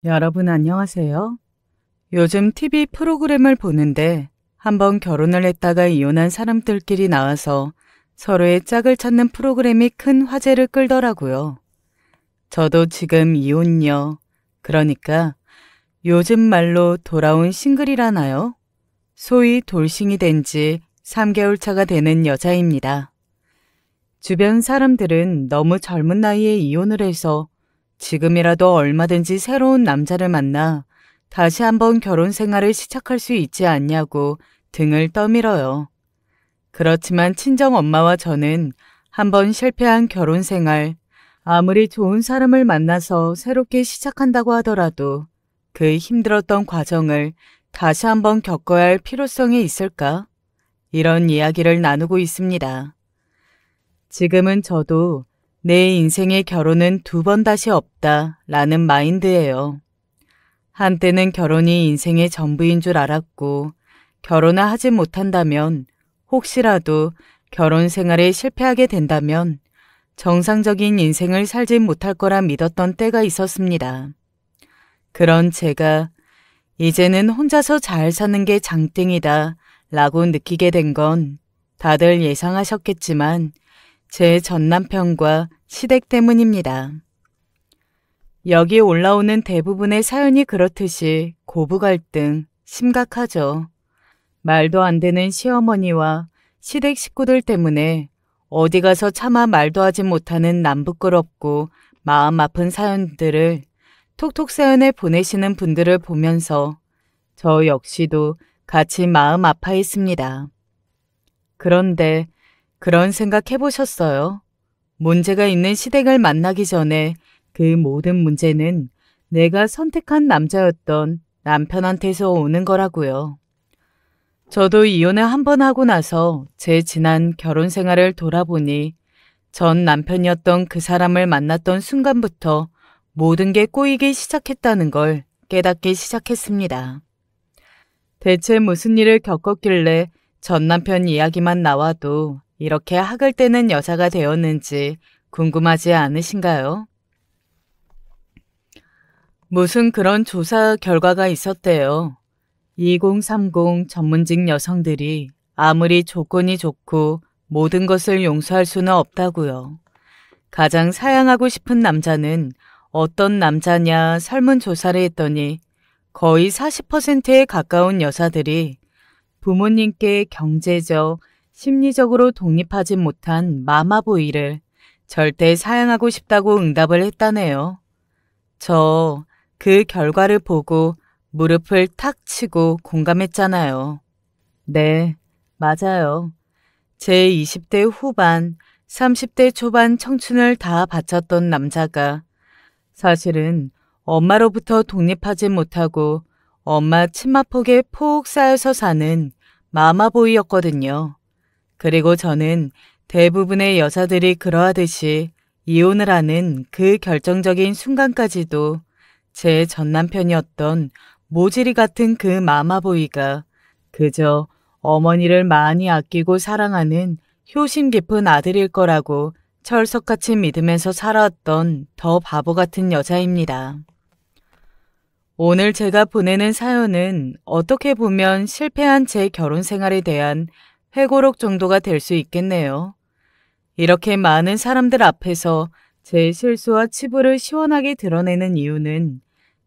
여러분 안녕하세요. 요즘 TV 프로그램을 보는데 한번 결혼을 했다가 이혼한 사람들끼리 나와서 서로의 짝을 찾는 프로그램이 큰 화제를 끌더라고요. 저도 지금 이혼녀, 그러니까 요즘 말로 돌아온 싱글이라나요? 소위 돌싱이 된 지 3개월 차가 되는 여자입니다. 주변 사람들은 너무 젊은 나이에 이혼을 해서 지금이라도 얼마든지 새로운 남자를 만나 다시 한번 결혼 생활을 시작할 수 있지 않냐고 등을 떠밀어요. 그렇지만 친정 엄마와 저는 한번 실패한 결혼 생활, 아무리 좋은 사람을 만나서 새롭게 시작한다고 하더라도 그 힘들었던 과정을 다시 한번 겪어야 할 필요성이 있을까? 이런 이야기를 나누고 있습니다. 지금은 저도 내 인생의 결혼은 2번 다시 없다 라는 마인드예요. 한때는 결혼이 인생의 전부인 줄 알았고 결혼을 하지 못한다면 혹시라도 결혼 생활에 실패하게 된다면 정상적인 인생을 살지 못할 거라 믿었던 때가 있었습니다. 그런 제가 이제는 혼자서 잘 사는 게 장땡이다 라고 느끼게 된 건 다들 예상하셨겠지만 제 전남편과 시댁 때문입니다. 여기 올라오는 대부분의 사연이 그렇듯이 고부 갈등 심각하죠. 말도 안 되는 시어머니와 시댁 식구들 때문에 어디 가서 차마 말도 하지 못하는 남부끄럽고 마음 아픈 사연들을 톡톡 사연에 보내시는 분들을 보면서 저 역시도 같이 마음 아파했습니다. 그런데 그런 생각 해보셨어요? 문제가 있는 시댁을 만나기 전에 그 모든 문제는 내가 선택한 남자였던 남편한테서 오는 거라고요. 저도 이혼을 한 번 하고 나서 제 지난 결혼 생활을 돌아보니 전 남편이었던 그 사람을 만났던 순간부터 모든 게 꼬이기 시작했다는 걸 깨닫기 시작했습니다. 대체 무슨 일을 겪었길래 전 남편 이야기만 나와도 이렇게 학을 떼는 여자가 되었는지 궁금하지 않으신가요? 무슨 그런 조사 결과가 있었대요. 2030 전문직 여성들이 아무리 조건이 좋고 모든 것을 용서할 수는 없다고요. 가장 사양하고 싶은 남자는 어떤 남자냐 설문조사를 했더니 거의 40%에 가까운 여자들이 부모님께 경제적, 심리적으로 독립하지 못한 마마보이를 절대 사양하고 싶다고 응답을 했다네요. 저 그 결과를 보고 무릎을 탁 치고 공감했잖아요. 네, 맞아요. 제 20대 후반, 30대 초반 청춘을 다 바쳤던 남자가 사실은 엄마로부터 독립하지 못하고 엄마 치마폭에 푹 쌓여서 사는 마마보이였거든요. 그리고 저는 대부분의 여자들이 그러하듯이 이혼을 하는 그 결정적인 순간까지도 제 전남편이었던 모질이 같은 그 마마보이가 그저 어머니를 많이 아끼고 사랑하는 효심 깊은 아들일 거라고 철석같이 믿으면서 살아왔던 더 바보 같은 여자입니다. 오늘 제가 보내는 사연은 어떻게 보면 실패한 제 결혼 생활에 대한 회고록 정도가 될 수 있겠네요. 이렇게 많은 사람들 앞에서 제 실수와 치부를 시원하게 드러내는 이유는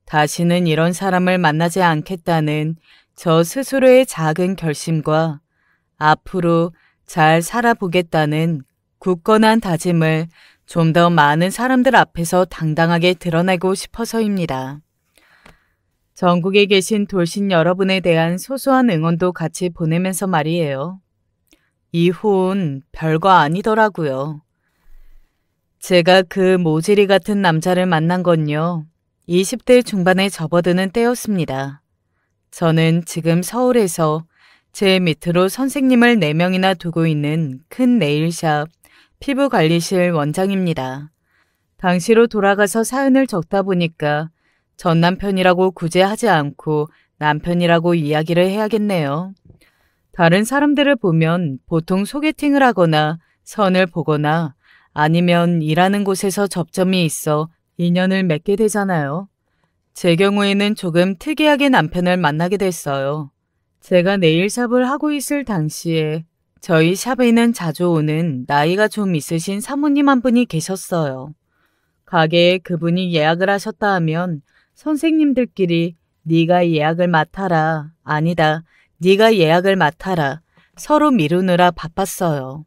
다시는 이런 사람을 만나지 않겠다는 저 스스로의 작은 결심과 앞으로 잘 살아보겠다는 굳건한 다짐을 좀 더 많은 사람들 앞에서 당당하게 드러내고 싶어서입니다. 전국에 계신 돌신 여러분에 대한 소소한 응원도 같이 보내면서 말이에요. 이혼 별거 아니더라고요. 제가 그 모질이 같은 남자를 만난 건요. 20대 중반에 접어드는 때였습니다. 저는 지금 서울에서 제 밑으로 선생님을 4명이나 두고 있는 큰 네일샵 피부관리실 원장입니다. 당시로 돌아가서 사연을 적다 보니까 전 남편이라고 굳이 하지 않고 남편이라고 이야기를 해야겠네요. 다른 사람들을 보면 보통 소개팅을 하거나 선을 보거나 아니면 일하는 곳에서 접점이 있어 인연을 맺게 되잖아요. 제 경우에는 조금 특이하게 남편을 만나게 됐어요. 제가 네일샵을 하고 있을 당시에 저희 샵에는 자주 오는 나이가 좀 있으신 사모님 한 분이 계셨어요. 가게에 그분이 예약을 하셨다 하면 선생님들끼리 네가 예약을 맡아라, 아니다, 네가 예약을 맡아라 서로 미루느라 바빴어요.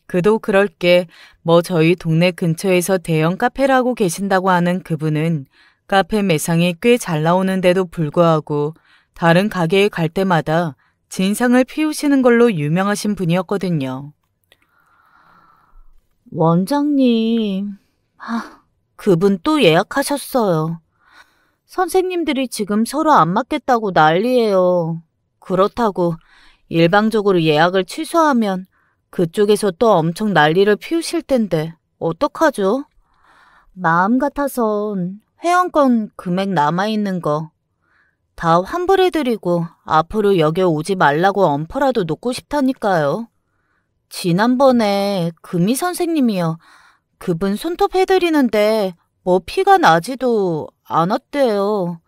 그도 그럴 게 뭐 저희 동네 근처에서 대형 카페를 하고 계신다고 하는 그분은 카페 매상이 꽤 잘 나오는데도 불구하고 다른 가게에 갈 때마다 진상을 피우시는 걸로 유명하신 분이었거든요. 원장님, 그분 또 예약하셨어요. 선생님들이 지금 서로 안 맞겠다고 난리예요. 그렇다고 일방적으로 예약을 취소하면 그쪽에서 또 엄청 난리를 피우실 텐데 어떡하죠? 마음 같아선 회원권 금액 남아있는 거 다 환불해드리고 앞으로 여기 오지 말라고 엄포라도 놓고 싶다니까요. 지난번에 금희 선생님이요. 그분 손톱 해드리는데 뭐 피가 나지도 않았대요.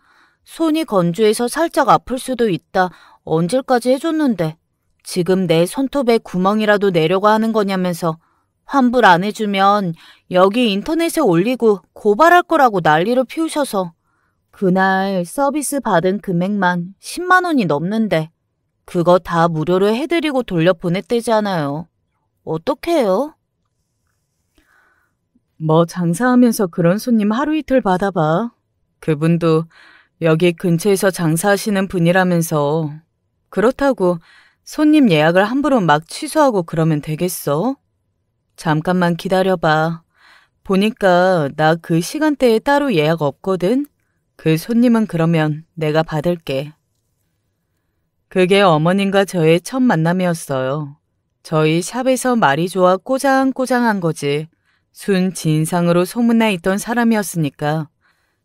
손이 건조해서 살짝 아플 수도 있다. 언질까지 해줬는데 지금 내 손톱에 구멍이라도 내려고 하는 거냐면서 환불 안 해주면 여기 인터넷에 올리고 고발할 거라고 난리를 피우셔서 그날 서비스 받은 금액만 10만 원이 넘는데 그거 다 무료로 해드리고 돌려보냈대잖아요. 어떡해요? 뭐 장사하면서 그런 손님 하루 이틀 받아봐. 그분도 여기 근처에서 장사하시는 분이라면서 그렇다고 손님 예약을 함부로 막 취소하고 그러면 되겠어? 잠깐만 기다려봐. 보니까 나 그 시간대에 따로 예약 없거든? 그 손님은 그러면 내가 받을게. 그게 어머님과 저의 첫 만남이었어요. 저희 샵에서 말이 좋아 꼬장꼬장한 거지. 순 진상으로 소문나 있던 사람이었으니까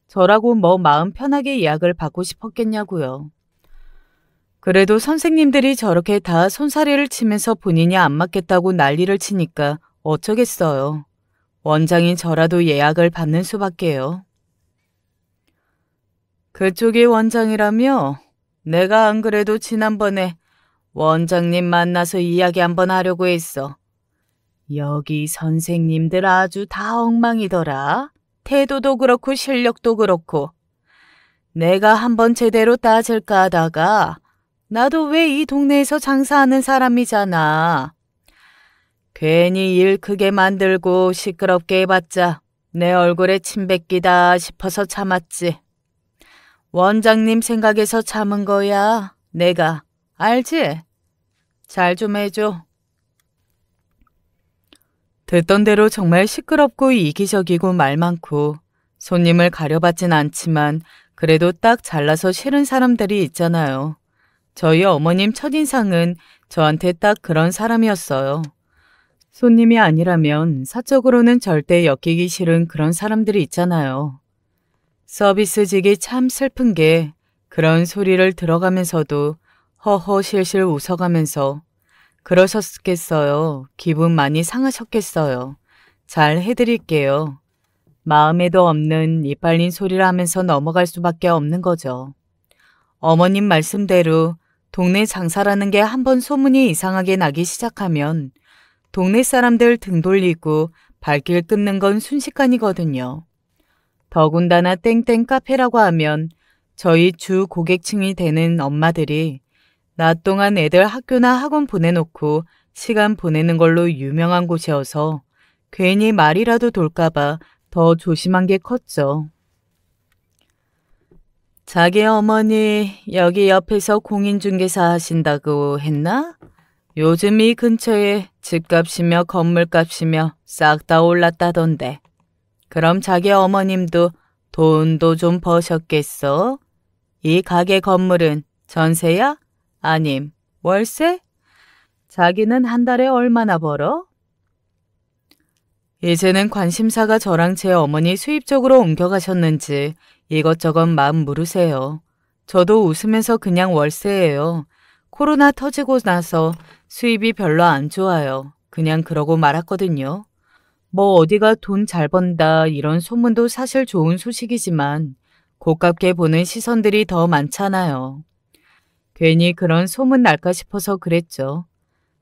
저라고 뭐 마음 편하게 예약을 받고 싶었겠냐고요. 그래도 선생님들이 저렇게 다 손사래를 치면서 본인이 안 맞겠다고 난리를 치니까 어쩌겠어요. 원장인 저라도 예약을 받는 수밖에요. 그쪽이 원장이라며? 내가 안 그래도 지난번에 원장님 만나서 이야기 한번 하려고 했어. 여기 선생님들 아주 다 엉망이더라. 태도도 그렇고 실력도 그렇고. 내가 한번 제대로 따질까 하다가 나도 왜 이 동네에서 장사하는 사람이잖아. 괜히 일 크게 만들고 시끄럽게 해봤자 내 얼굴에 침 뱉기다 싶어서 참았지. 원장님 생각에서 참은 거야. 내가. 알지? 잘 좀 해줘. 듣던 대로 정말 시끄럽고 이기적이고 말 많고 손님을 가려받진 않지만 그래도 딱 잘나서 싫은 사람들이 있잖아요. 저희 어머님 첫인상은 저한테 딱 그런 사람이었어요. 손님이 아니라면 사적으로는 절대 엮이기 싫은 그런 사람들이 있잖아요. 서비스직이 참 슬픈 게 그런 소리를 들어가면서도 허허실실 웃어가면서 그러셨겠어요. 기분 많이 상하셨겠어요. 잘 해드릴게요. 마음에도 없는 이빨린 소리를 하면서 넘어갈 수밖에 없는 거죠. 어머님 말씀대로 동네 장사라는 게 한번 소문이 이상하게 나기 시작하면 동네 사람들 등 돌리고 발길 끊는 건 순식간이거든요. 더군다나 땡땡 카페라고 하면 저희 주 고객층이 되는 엄마들이 낮 동안 애들 학교나 학원 보내놓고 시간 보내는 걸로 유명한 곳이어서 괜히 말이라도 돌까봐 더 조심한 게 컸죠. 자기 어머니 여기 옆에서 공인중개사 하신다고 했나? 요즘 이 근처에 집값이며 건물값이며 싹 다 올랐다던데. 그럼 자기 어머님도 돈도 좀 버셨겠어? 이 가게 건물은 전세야? 아님 월세? 자기는 한 달에 얼마나 벌어? 이제는 관심사가 저랑 제 어머니 수입 쪽으로 옮겨가셨는지 이것저것 막 물으세요. 저도 웃으면서 그냥 월세예요. 코로나 터지고 나서 수입이 별로 안 좋아요. 그냥 그러고 말았거든요. 뭐 어디가 돈 잘 번다 이런 소문도 사실 좋은 소식이지만 고깝게 보는 시선들이 더 많잖아요. 괜히 그런 소문 날까 싶어서 그랬죠.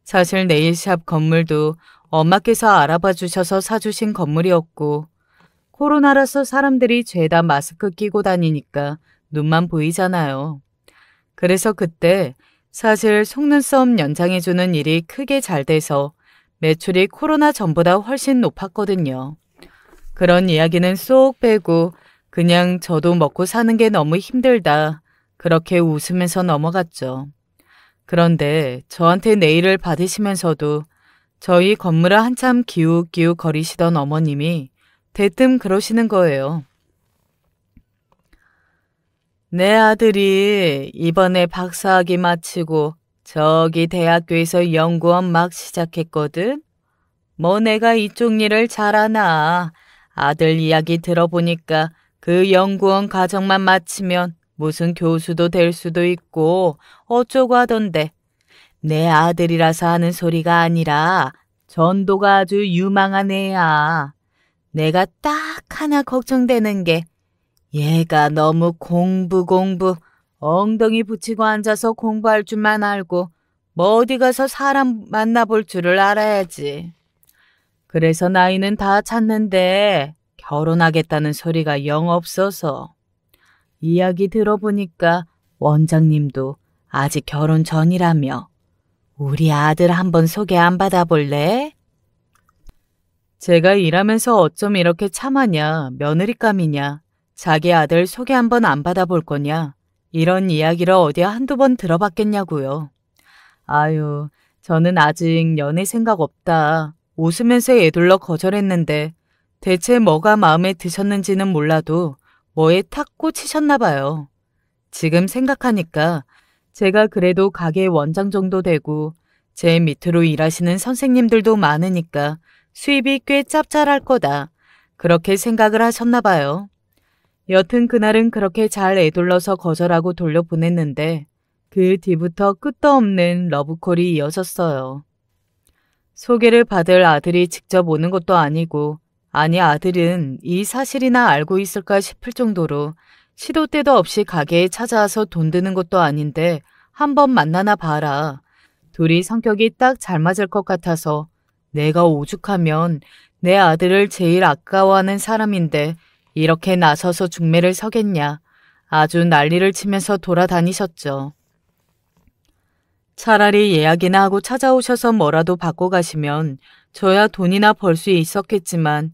사실 네일샵 건물도 엄마께서 알아봐 주셔서 사주신 건물이었고 코로나라서 사람들이 죄다 마스크 끼고 다니니까 눈만 보이잖아요. 그래서 그때 사실 속눈썹 연장해주는 일이 크게 잘 돼서 매출이 코로나 전보다 훨씬 높았거든요. 그런 이야기는 쏙 빼고 그냥 저도 먹고 사는 게 너무 힘들다. 그렇게 웃으면서 넘어갔죠. 그런데 저한테 네일을 받으시면서도 저희 건물을 한참 기웃기웃 거리시던 어머님이 대뜸 그러시는 거예요. 내 아들이 이번에 박사학위 마치고 저기 대학교에서 연구원 막 시작했거든. 뭐 내가 이쪽 일을 잘 아나. 아들 이야기 들어보니까 그 연구원 과정만 마치면 무슨 교수도 될 수도 있고 어쩌고 하던데. 내 아들이라서 하는 소리가 아니라 전도가 아주 유망한 애야. 내가 딱 하나 걱정되는 게 얘가 너무 공부 엉덩이 붙이고 앉아서 공부할 줄만 알고 뭐 어디 가서 사람 만나볼 줄을 알아야지. 그래서 나이는 다 찼는데 결혼하겠다는 소리가 영 없어서. 이야기 들어보니까 원장님도 아직 결혼 전이라며. 우리 아들 한번 소개 안 받아볼래? 제가 일하면서 어쩜 이렇게 참하냐, 며느리감이냐, 자기 아들 소개 한번 안 받아볼 거냐, 이런 이야기를 어디 한두 번 들어봤겠냐고요. 아유, 저는 아직 연애 생각 없다. 웃으면서 애둘러 거절했는데 대체 뭐가 마음에 드셨는지는 몰라도 뭐에 탁 꽂히셨나 봐요. 지금 생각하니까 제가 그래도 가게 원장 정도 되고 제 밑으로 일하시는 선생님들도 많으니까 수입이 꽤 짭짤할 거다. 그렇게 생각을 하셨나 봐요. 여튼 그날은 그렇게 잘 애둘러서 거절하고 돌려보냈는데 그 뒤부터 끝도 없는 러브콜이 이어졌어요. 소개를 받을 아들이 직접 오는 것도 아니고 아니 아들은 이 사실이나 알고 있을까 싶을 정도로 시도 때도 없이 가게에 찾아와서 돈 드는 것도 아닌데 한번 만나나 봐라. 둘이 성격이 딱 잘 맞을 것 같아서 내가 오죽하면 내 아들을 제일 아까워하는 사람인데 이렇게 나서서 중매를 서겠냐. 아주 난리를 치면서 돌아다니셨죠. 차라리 예약이나 하고 찾아오셔서 뭐라도 받고 가시면 저야 돈이나 벌 수 있었겠지만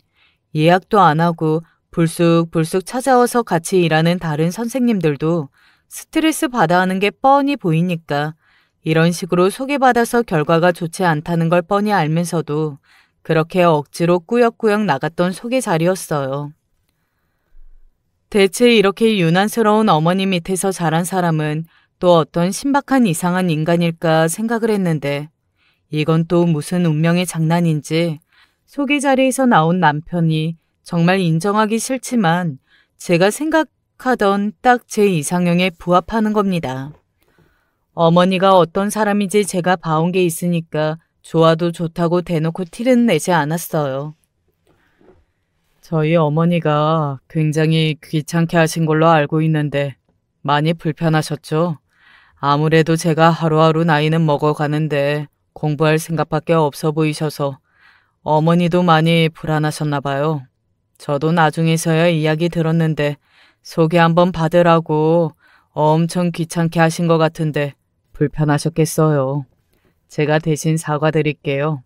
예약도 안 하고 불쑥불쑥 찾아와서 같이 일하는 다른 선생님들도 스트레스 받아 하는 게 뻔히 보이니까 이런 식으로 소개받아서 결과가 좋지 않다는 걸 뻔히 알면서도 그렇게 억지로 꾸역꾸역 나갔던 소개 자리였어요. 대체 이렇게 유난스러운 어머니 밑에서 자란 사람은 또 어떤 신박한 이상한 인간일까 생각을 했는데 이건 또 무슨 운명의 장난인지 소개 자리에서 나온 남편이 정말 인정하기 싫지만 제가 생각하던 딱 제 이상형에 부합하는 겁니다. 어머니가 어떤 사람인지 제가 봐온 게 있으니까 좋아도 좋다고 대놓고 티는 내지 않았어요. 저희 어머니가 굉장히 귀찮게 하신 걸로 알고 있는데 많이 불편하셨죠? 아무래도 제가 하루하루 나이는 먹어가는데 공부할 생각밖에 없어 보이셔서 어머니도 많이 불안하셨나 봐요. 저도 나중에서야 이야기 들었는데 소개 한번 받으라고 엄청 귀찮게 하신 것 같은데 불편하셨겠어요. 제가 대신 사과드릴게요.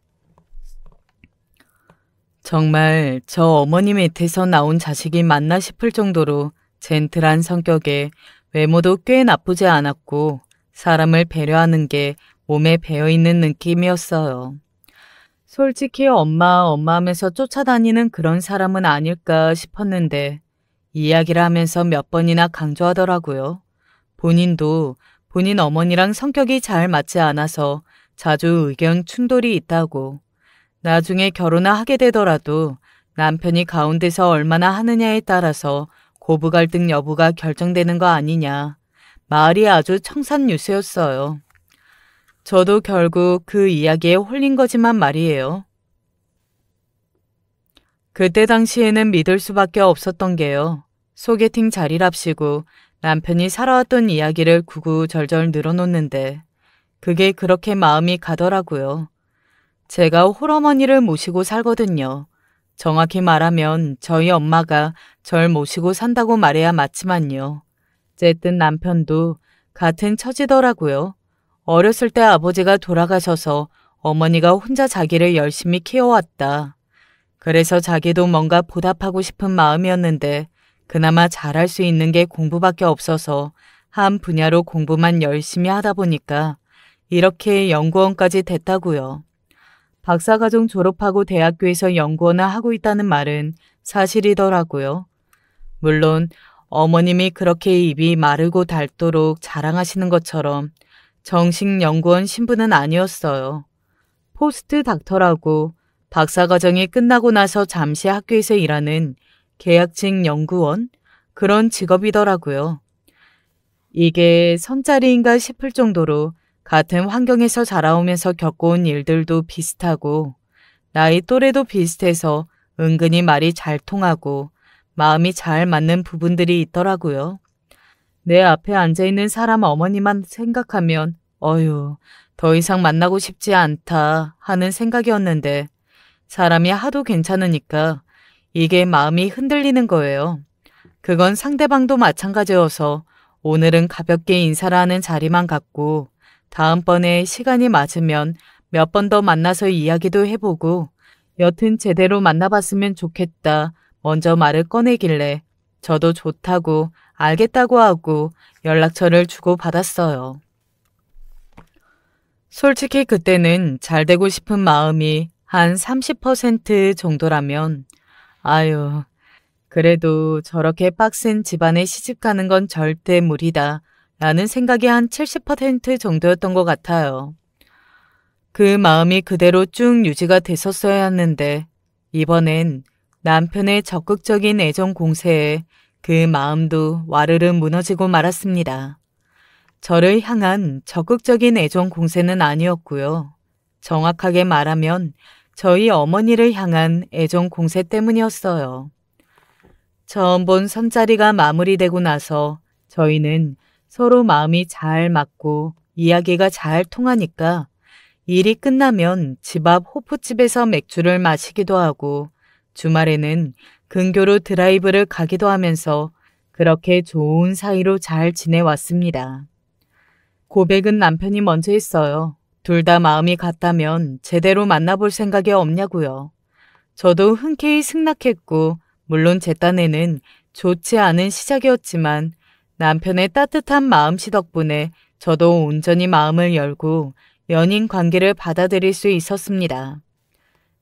정말 저 어머니 밑에서 나온 자식이 맞나 싶을 정도로 젠틀한 성격에 외모도 꽤 나쁘지 않았고 사람을 배려하는 게 몸에 배어있는 느낌이었어요. 솔직히 엄마 하면서 쫓아다니는 그런 사람은 아닐까 싶었는데 이야기를 하면서 몇 번이나 강조하더라고요. 본인도 본인 어머니랑 성격이 잘 맞지 않아서 자주 의견 충돌이 있다고. 나중에 결혼을 하게 되더라도 남편이 가운데서 얼마나 하느냐에 따라서 고부 갈등 여부가 결정되는 거 아니냐. 말이 아주 청산유수였어요. 저도 결국 그 이야기에 홀린 거지만 말이에요. 그때 당시에는 믿을 수밖에 없었던 게요. 소개팅 자리랍시고 남편이 살아왔던 이야기를 구구절절 늘어놓는데 그게 그렇게 마음이 가더라고요. 제가 홀어머니를 모시고 살거든요. 정확히 말하면 저희 엄마가 절 모시고 산다고 말해야 맞지만요. 어쨌든 남편도 같은 처지더라고요. 어렸을 때 아버지가 돌아가셔서 어머니가 혼자 자기를 열심히 키워왔다. 그래서 자기도 뭔가 보답하고 싶은 마음이었는데 그나마 잘할 수 있는 게 공부밖에 없어서 한 분야로 공부만 열심히 하다 보니까 이렇게 연구원까지 됐다고요. 박사과정 졸업하고 대학교에서 연구원을 하고 있다는 말은 사실이더라고요. 물론 어머님이 그렇게 입이 마르고 닳도록 자랑하시는 것처럼 정식 연구원 신분은 아니었어요. 포스트 닥터라고 박사과정이 끝나고 나서 잠시 학교에서 일하는 계약직 연구원? 그런 직업이더라고요. 이게 선짜리인가 싶을 정도로 같은 환경에서 자라오면서 겪어온 일들도 비슷하고 나이 또래도 비슷해서 은근히 말이 잘 통하고 마음이 잘 맞는 부분들이 있더라고요. 내 앞에 앉아있는 사람 어머니만 생각하면 어휴, 더 이상 만나고 싶지 않다 하는 생각이었는데 사람이 하도 괜찮으니까 이게 마음이 흔들리는 거예요. 그건 상대방도 마찬가지여서 오늘은 가볍게 인사를 하는 자리만 갖고 다음번에 시간이 맞으면 몇 번 더 만나서 이야기도 해보고 여튼 제대로 만나봤으면 좋겠다 먼저 말을 꺼내길래 저도 좋다고 알겠다고 하고 연락처를 주고받았어요. 솔직히 그때는 잘 되고 싶은 마음이 한 30% 정도라면 아유, 그래도 저렇게 빡센 집안에 시집가는 건 절대 무리다 라는 생각이 한 70% 정도였던 것 같아요. 그 마음이 그대로 쭉 유지가 됐었어야 했는데 이번엔 남편의 적극적인 애정 공세에 그 마음도 와르르 무너지고 말았습니다. 저를 향한 적극적인 애정 공세는 아니었고요. 정확하게 말하면 저희 어머니를 향한 애정 공세 때문이었어요. 처음 본 선자리가 마무리되고 나서 저희는 서로 마음이 잘 맞고 이야기가 잘 통하니까 일이 끝나면 집 앞 호프집에서 맥주를 마시기도 하고 주말에는 근교로 드라이브를 가기도 하면서 그렇게 좋은 사이로 잘 지내왔습니다. 고백은 남편이 먼저 했어요. 둘 다 마음이 같다면 제대로 만나볼 생각이 없냐고요. 저도 흔쾌히 승낙했고 물론 제 딴에는 좋지 않은 시작이었지만 남편의 따뜻한 마음씨 덕분에 저도 온전히 마음을 열고 연인 관계를 받아들일 수 있었습니다.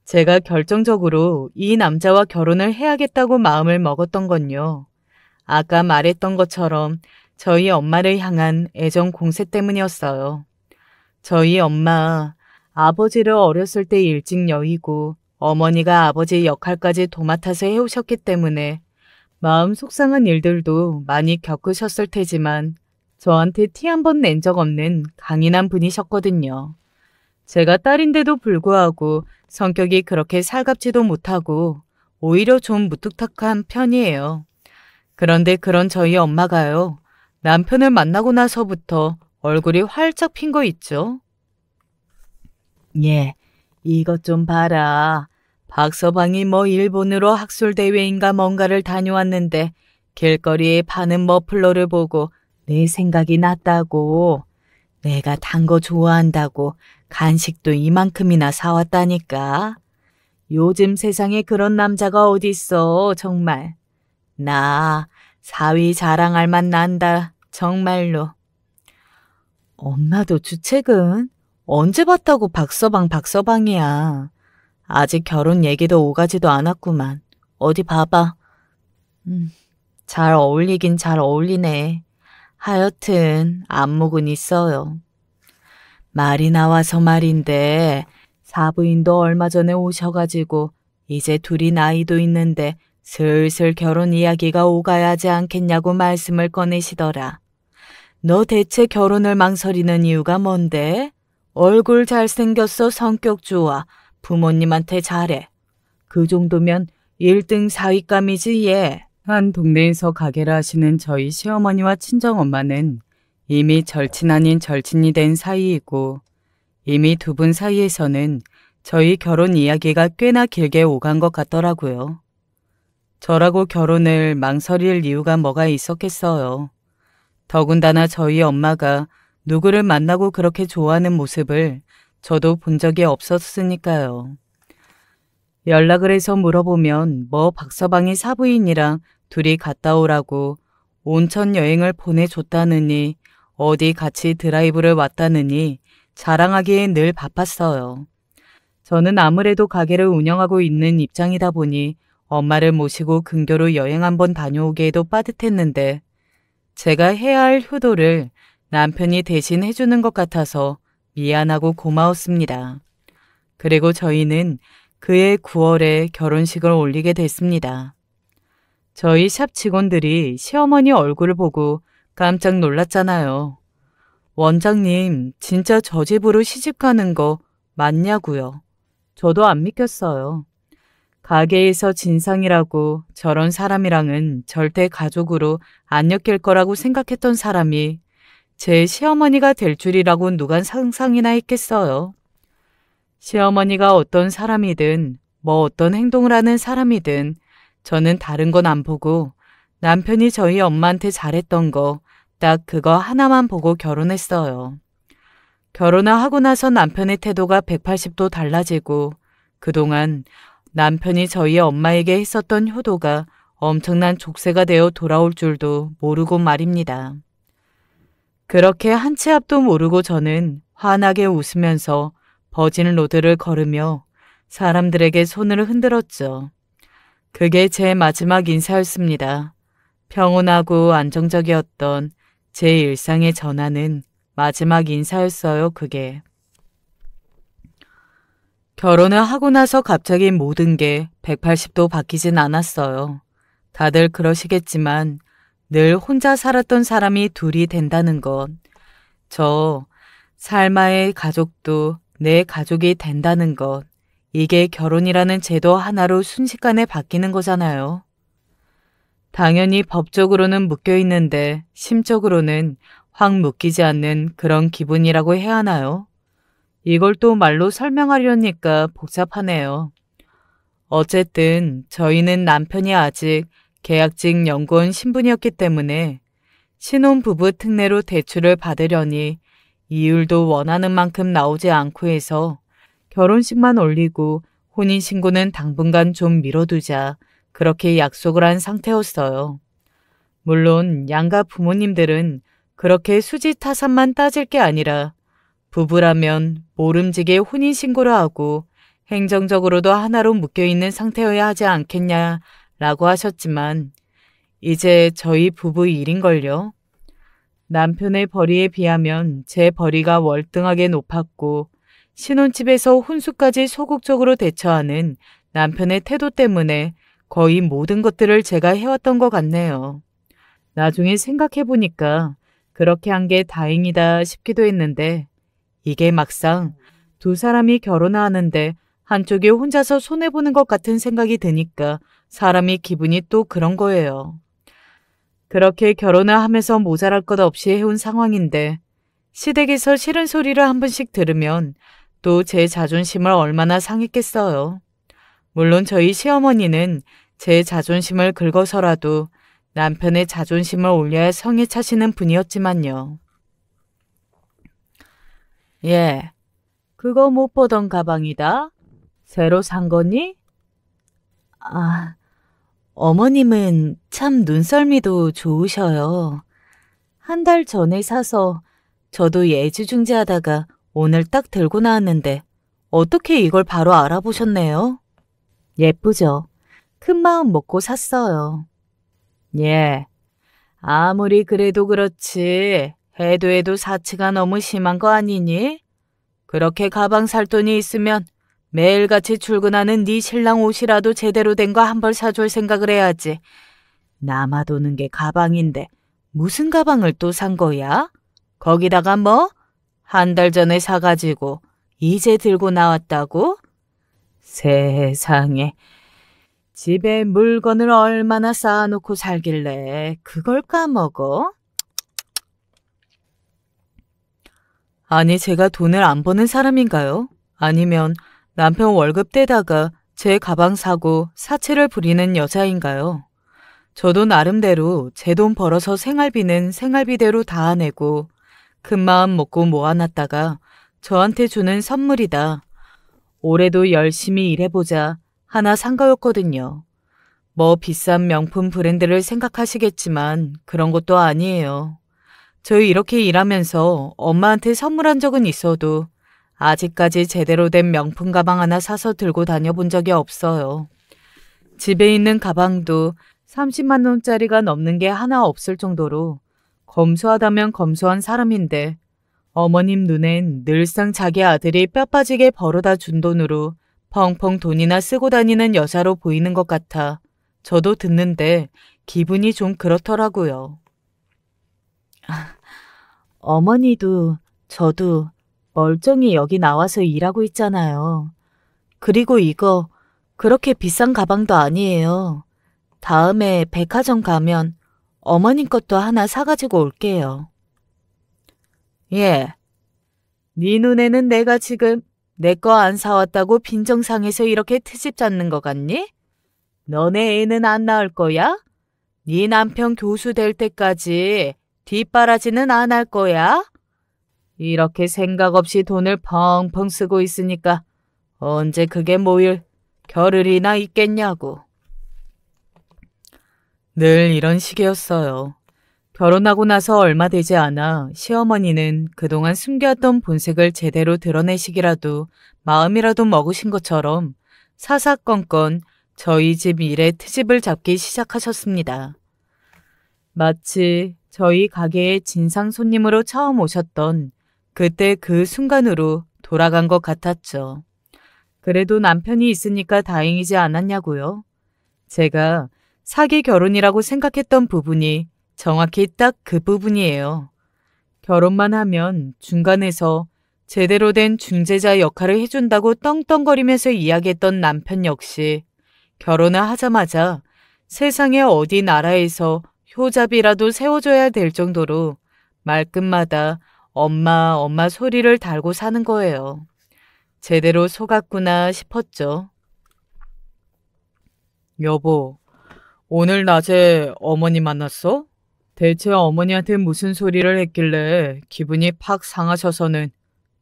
제가 결정적으로 이 남자와 결혼을 해야겠다고 마음을 먹었던 건요. 아까 말했던 것처럼 저희 엄마를 향한 애정 공세 때문이었어요. 저희 엄마, 아버지를 어렸을 때 일찍 여의고 어머니가 아버지 역할까지 도맡아서 해오셨기 때문에 마음 속상한 일들도 많이 겪으셨을 테지만 저한테 티 한 번 낸 적 없는 강인한 분이셨거든요. 제가 딸인데도 불구하고 성격이 그렇게 살갑지도 못하고 오히려 좀 무뚝뚝한 편이에요. 그런데 그런 저희 엄마가요. 남편을 만나고 나서부터 얼굴이 활짝 핀 거 있죠? 예, 이것 좀 봐라. 박서방이 뭐 일본으로 학술대회인가 뭔가를 다녀왔는데 길거리에 파는 머플러를 보고 내 생각이 났다고. 내가 단 거 좋아한다고 간식도 이만큼이나 사왔다니까. 요즘 세상에 그런 남자가 어딨어, 정말. 나 사위 자랑할 맛 난다, 정말로. 엄마도 주책은? 언제 봤다고 박서방이야. 아직 결혼 얘기도 오가지도 않았구만. 어디 봐봐. 잘 어울리긴 잘 어울리네. 하여튼 안목은 있어요. 말이 나와서 말인데 사부인도 얼마 전에 오셔가지고 이제 둘이 나이도 있는데 슬슬 결혼 이야기가 오가야 하지 않겠냐고 말씀을 꺼내시더라. 너 대체 결혼을 망설이는 이유가 뭔데? 얼굴 잘생겼어, 성격 좋아, 부모님한테 잘해. 그 정도면 1등 사위감이지 얘. 한 동네에서 가게를 하시는 저희 시어머니와 친정엄마는 이미 절친 아닌 절친이 된 사이이고 이미 두 분 사이에서는 저희 결혼 이야기가 꽤나 길게 오간 것 같더라고요. 저라고 결혼을 망설일 이유가 뭐가 있었겠어요. 더군다나 저희 엄마가 누구를 만나고 그렇게 좋아하는 모습을 저도 본 적이 없었으니까요. 연락을 해서 물어보면 뭐 박서방이 사부인이랑 둘이 갔다 오라고 온천 여행을 보내줬다느니 어디 같이 드라이브를 왔다느니 자랑하기에 늘 바빴어요. 저는 아무래도 가게를 운영하고 있는 입장이다 보니 엄마를 모시고 근교로 여행 한번 다녀오기에도 빠듯했는데 제가 해야 할 효도를 남편이 대신 해주는 것 같아서 미안하고 고마웠습니다. 그리고 저희는 그해 9월에 결혼식을 올리게 됐습니다. 저희 샵 직원들이 시어머니 얼굴을 보고 깜짝 놀랐잖아요. 원장님, 진짜 저 집으로 시집 가는 거 맞냐고요. 저도 안 믿겼어요. 가게에서 진상이라고 저런 사람이랑은 절대 가족으로 안 엮일 거라고 생각했던 사람이 제 시어머니가 될 줄이라고 누가 상상이나 했겠어요. 시어머니가 어떤 사람이든 뭐 어떤 행동을 하는 사람이든 저는 다른 건 안 보고 남편이 저희 엄마한테 잘했던 거 딱 그거 하나만 보고 결혼했어요. 결혼을 하고 나서 남편의 태도가 180도 달라지고 그동안 남편이 저희 엄마에게 했었던 효도가 엄청난 족쇄가 되어 돌아올 줄도 모르고 말입니다. 그렇게 한 치 앞도 모르고 저는 환하게 웃으면서 버진 로드를 걸으며 사람들에게 손을 흔들었죠. 그게 제 마지막 인사였습니다. 평온하고 안정적이었던 제 일상의 전환은 마지막 인사였어요, 그게. 결혼을 하고 나서 갑자기 모든 게 180도 바뀌진 않았어요. 다들 그러시겠지만 늘 혼자 살았던 사람이 둘이 된다는 것. 저 삶아의 가족도 내 가족이 된다는 것. 이게 결혼이라는 제도 하나로 순식간에 바뀌는 거잖아요. 당연히 법적으로는 묶여 있는데 심적으로는 확 묶이지 않는 그런 기분이라고 해야 하나요? 이걸 또 말로 설명하려니까 복잡하네요. 어쨌든 저희는 남편이 아직 계약직 연구원 신분이었기 때문에 신혼부부 특례로 대출을 받으려니 이율도 원하는 만큼 나오지 않고 해서 결혼식만 올리고 혼인신고는 당분간 좀 미뤄두자 그렇게 약속을 한 상태였어요. 물론 양가 부모님들은 그렇게 수지타산만 따질 게 아니라 부부라면 모름지게 혼인신고를 하고 행정적으로도 하나로 묶여있는 상태여야 하지 않겠냐라고 하셨지만 이제 저희 부부 일인걸요. 남편의 벌이에 비하면 제 벌이가 월등하게 높았고 신혼집에서 혼수까지 소극적으로 대처하는 남편의 태도 때문에 거의 모든 것들을 제가 해왔던 것 같네요. 나중에 생각해보니까 그렇게 한 게 다행이다 싶기도 했는데 이게 막상 두 사람이 결혼하는데 한쪽이 혼자서 손해보는 것 같은 생각이 드니까 사람이 기분이 또 그런 거예요. 그렇게 결혼을 하면서 모자랄 것 없이 해온 상황인데 시댁에서 싫은 소리를 한 번씩 들으면 또 제 자존심을 얼마나 상했겠어요. 물론 저희 시어머니는 제 자존심을 긁어서라도 남편의 자존심을 올려야 성에 차시는 분이었지만요. 예, 그거 못 보던 가방이다. 새로 산 거니? 아, 어머님은 참 눈썰미도 좋으셔요. 한 달 전에 사서 저도 예지중지하다가 오늘 딱 들고 나왔는데 어떻게 이걸 바로 알아보셨네요? 예쁘죠? 큰 마음 먹고 샀어요. 예, 아무리 그래도 그렇지 해도 사치가 너무 심한 거 아니니? 그렇게 가방 살 돈이 있으면 매일같이 출근하는 네 신랑 옷이라도 제대로 된 거 한 벌 사줄 생각을 해야지. 남아도는 게 가방인데 무슨 가방을 또 산 거야? 거기다가 뭐? 한 달 전에 사가지고 이제 들고 나왔다고? 세상에. 집에 물건을 얼마나 쌓아놓고 살길래 그걸 까먹어? 아니, 제가 돈을 안 버는 사람인가요? 아니면 남편 월급 떼다가 제 가방 사고 사채를 부리는 여자인가요? 저도 나름대로 제 돈 벌어서 생활비는 생활비대로 다 내고 큰마음 먹고 모아놨다가 저한테 주는 선물이다. 올해도 열심히 일해보자 하나 산 거였거든요. 뭐 비싼 명품 브랜드를 생각하시겠지만 그런 것도 아니에요. 저희 이렇게 일하면서 엄마한테 선물한 적은 있어도 아직까지 제대로 된 명품 가방 하나 사서 들고 다녀본 적이 없어요. 집에 있는 가방도 30만 원짜리가 넘는 게 하나 없을 정도로 검소하다면 검소한 사람인데 어머님 눈엔 늘상 자기 아들이 뼈 빠지게 벌어다 준 돈으로 펑펑 돈이나 쓰고 다니는 여자로 보이는 것 같아 저도 듣는데 기분이 좀 그렇더라고요. 어머니도 저도 멀쩡히 여기 나와서 일하고 있잖아요. 그리고 이거 그렇게 비싼 가방도 아니에요. 다음에 백화점 가면 어머님 것도 하나 사가지고 올게요. 예. 네 눈에는 내가 지금 내 거 안 사왔다고 빈정상해서 이렇게 트집 잡는 것 같니? 너네 애는 안 낳을 거야? 네 남편 교수 될 때까지 뒷바라지는 안 할 거야? 이렇게 생각 없이 돈을 펑펑 쓰고 있으니까 언제 그게 모일 겨를이나 있겠냐고. 늘 이런 식이었어요. 결혼하고 나서 얼마 되지 않아 시어머니는 그동안 숨겨왔던 본색을 제대로 드러내시기라도 마음이라도 먹으신 것처럼 사사건건 저희 집 일에 트집을 잡기 시작하셨습니다. 마치 저희 가게에 진상 손님으로 처음 오셨던 그때 그 순간으로 돌아간 것 같았죠. 그래도 남편이 있으니까 다행이지 않았냐고요. 제가 사기 결혼이라고 생각했던 부분이 정확히 딱 그 부분이에요. 결혼만 하면 중간에서 제대로 된 중재자 역할을 해준다고 떵떵거리면서 이야기했던 남편 역시 결혼을 하자마자 세상의 어디 나라에서 효잡이라도 세워줘야 될 정도로 말끝마다 엄마, 엄마 소리를 달고 사는 거예요. 제대로 속았구나 싶었죠. 여보, 오늘 낮에 어머니 만났어? 대체 어머니한테 무슨 소리를 했길래 기분이 팍 상하셔서는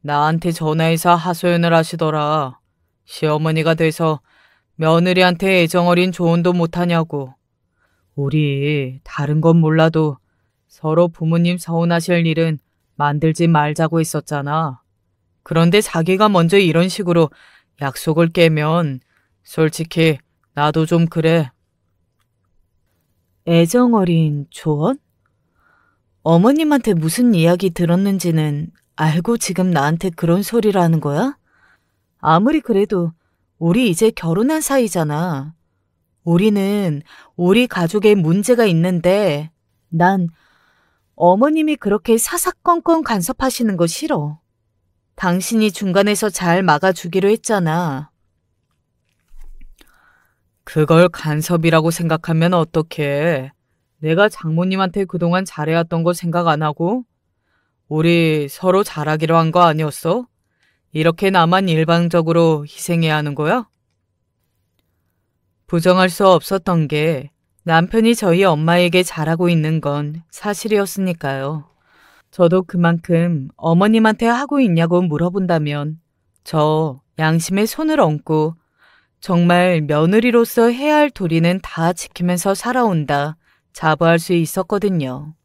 나한테 전화해서 하소연을 하시더라. 시어머니가 돼서 며느리한테 애정어린 조언도 못하냐고. 우리 다른 건 몰라도 서로 부모님 서운하실 일은 만들지 말자고 했었잖아. 그런데 자기가 먼저 이런 식으로 약속을 깨면 솔직히 나도 좀 그래. 애정어린 조언? 어머님한테 무슨 이야기 들었는지는 알고 지금 나한테 그런 소리를 하는 거야? 아무리 그래도 우리 이제 결혼한 사이잖아. 우리는 우리 가족에 문제가 있는데 난 어머님이 그렇게 사사건건 간섭하시는 거 싫어. 당신이 중간에서 잘 막아주기로 했잖아. 그걸 간섭이라고 생각하면 어떡해. 내가 장모님한테 그동안 잘해왔던 거 생각 안 하고? 우리 서로 잘하기로 한 거 아니었어? 이렇게 나만 일방적으로 희생해야 하는 거야? 부정할 수 없었던 게 남편이 저희 엄마에게 잘하고 있는 건 사실이었으니까요. 저도 그만큼 어머님한테 하고 있냐고 물어본다면 저 양심에 손을 얹고 정말 며느리로서 해야 할 도리는 다 지키면서 살아온다 자부할 수 있었거든요.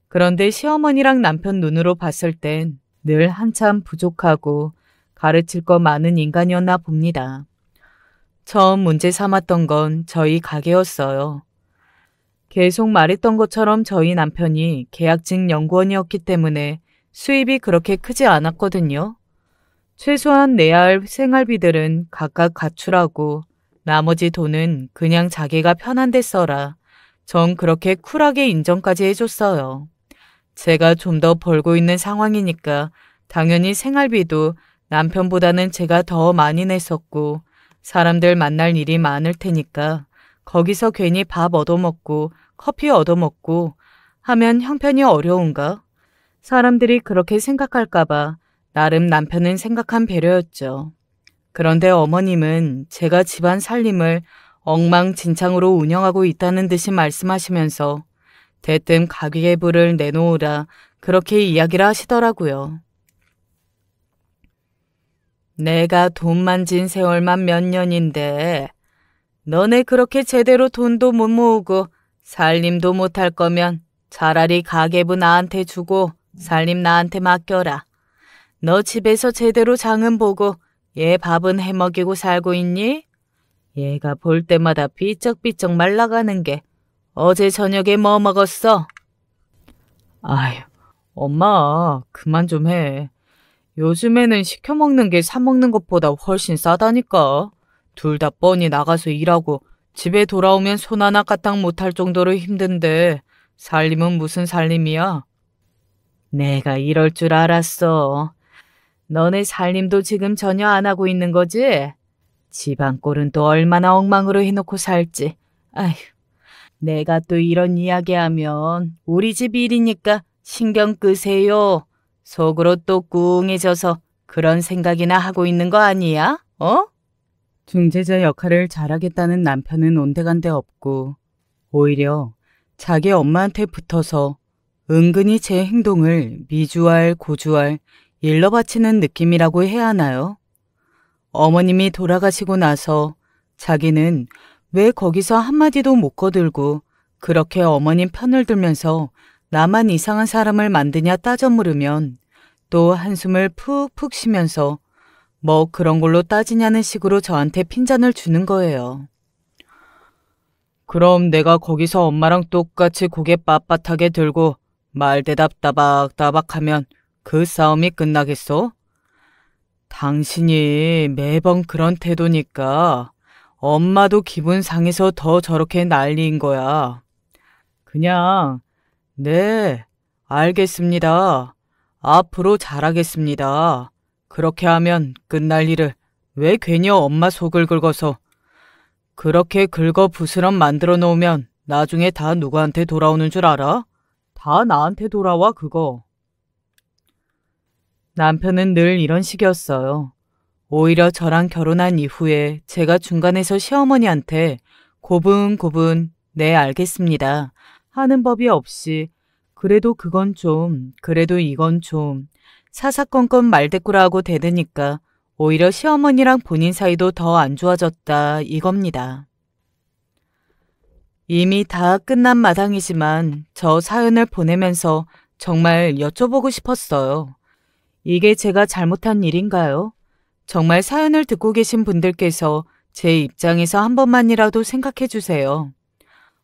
그런데 시어머니랑 남편 눈으로 봤을 땐 늘 한참 부족하고 가르칠 거 많은 인간이었나 봅니다. 처음 문제 삼았던 건 저희 가게였어요. 계속 말했던 것처럼 저희 남편이 계약직 연구원이었기 때문에 수입이 그렇게 크지 않았거든요. 최소한 내야 할 생활비들은 각각 가출하고 나머지 돈은 그냥 자기가 편한 데 써라. 전 그렇게 쿨하게 인정까지 해줬어요. 제가 좀 더 벌고 있는 상황이니까 당연히 생활비도 남편보다는 제가 더 많이 냈었고 사람들 만날 일이 많을 테니까 거기서 괜히 밥 얻어먹고 커피 얻어먹고 하면 형편이 어려운가? 사람들이 그렇게 생각할까봐 나름 남편은 생각한 배려였죠. 그런데 어머님은 제가 집안 살림을 엉망진창으로 운영하고 있다는 듯이 말씀하시면서 대뜸 가계부를 내놓으라 그렇게 이야기를 하시더라고요. 내가 돈 만진 세월만 몇 년인데 너네 그렇게 제대로 돈도 못 모으고 살림도 못할 거면 차라리 가계부 나한테 주고 살림 나한테 맡겨라. 너 집에서 제대로 장은 보고 얘 밥은 해먹이고 살고 있니? 얘가 볼 때마다 삐쩍삐쩍 말라가는 게 어제 저녁에 뭐 먹었어? 아휴, 엄마 그만 좀 해. 요즘에는 시켜 먹는 게 사 먹는 것보다 훨씬 싸다니까. 둘 다 뻔히 나가서 일하고 집에 돌아오면 손 하나 까딱 못할 정도로 힘든데 살림은 무슨 살림이야? 내가 이럴 줄 알았어. 너네 살림도 지금 전혀 안 하고 있는 거지? 집안 꼴은 또 얼마나 엉망으로 해놓고 살지. 아휴, 내가 또 이런 이야기하면 우리 집 일이니까 신경 끄세요. 속으로 또 꿍해져서 그런 생각이나 하고 있는 거 아니야? 어? 중재자 역할을 잘하겠다는 남편은 온데간데 없고 오히려 자기 엄마한테 붙어서 은근히 제 행동을 미주알 고주알 일러 바치는 느낌이라고 해야 하나요? 어머님이 돌아가시고 나서 자기는 왜 거기서 한마디도 못 거들고 그렇게 어머님 편을 들면서 나만 이상한 사람을 만드냐 따져 물으면 또 한숨을 푹푹 쉬면서 뭐 그런 걸로 따지냐는 식으로 저한테 핀잔을 주는 거예요. 그럼 내가 거기서 엄마랑 똑같이 고개 빳빳하게 들고 말대답 따박따박하면 그 싸움이 끝나겠어? 당신이 매번 그런 태도니까 엄마도 기분 상해서 더 저렇게 난리인 거야. 그냥 네, 알겠습니다. 앞으로 잘하겠습니다. 그렇게 하면 끝날 일을 왜 괜히 엄마 속을 긁어서 그렇게 긁어 부스럼 만들어 놓으면 나중에 다 누구한테 돌아오는 줄 알아? 다 나한테 돌아와 그거. 남편은 늘 이런 식이었어요. 오히려 저랑 결혼한 이후에 제가 중간에서 시어머니한테 고분고분 네 알겠습니다 하는 법이 없이 그래도 그건 좀 그래도 이건 좀 사사건건 말대꾸라 하고 대드니까 오히려 시어머니랑 본인 사이도 더 안 좋아졌다 이겁니다. 이미 다 끝난 마당이지만 저 사연을 보내면서 정말 여쭤보고 싶었어요. 이게 제가 잘못한 일인가요? 정말 사연을 듣고 계신 분들께서 제 입장에서 한 번만이라도 생각해 주세요.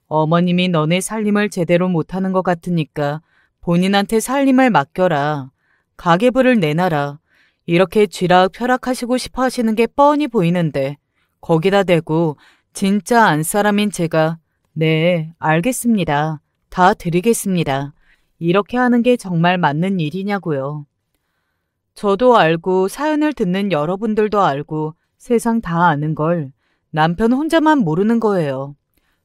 어머님이 너네 살림을 제대로 못하는 것 같으니까 본인한테 살림을 맡겨라. 가계부를 내놔라. 이렇게 쥐락펴락하시고 싶어 하시는 게 뻔히 보이는데 거기다 대고 진짜 안사람인 제가 네, 알겠습니다. 다 드리겠습니다. 이렇게 하는 게 정말 맞는 일이냐고요. 저도 알고 사연을 듣는 여러분들도 알고 세상 다 아는 걸 남편 혼자만 모르는 거예요.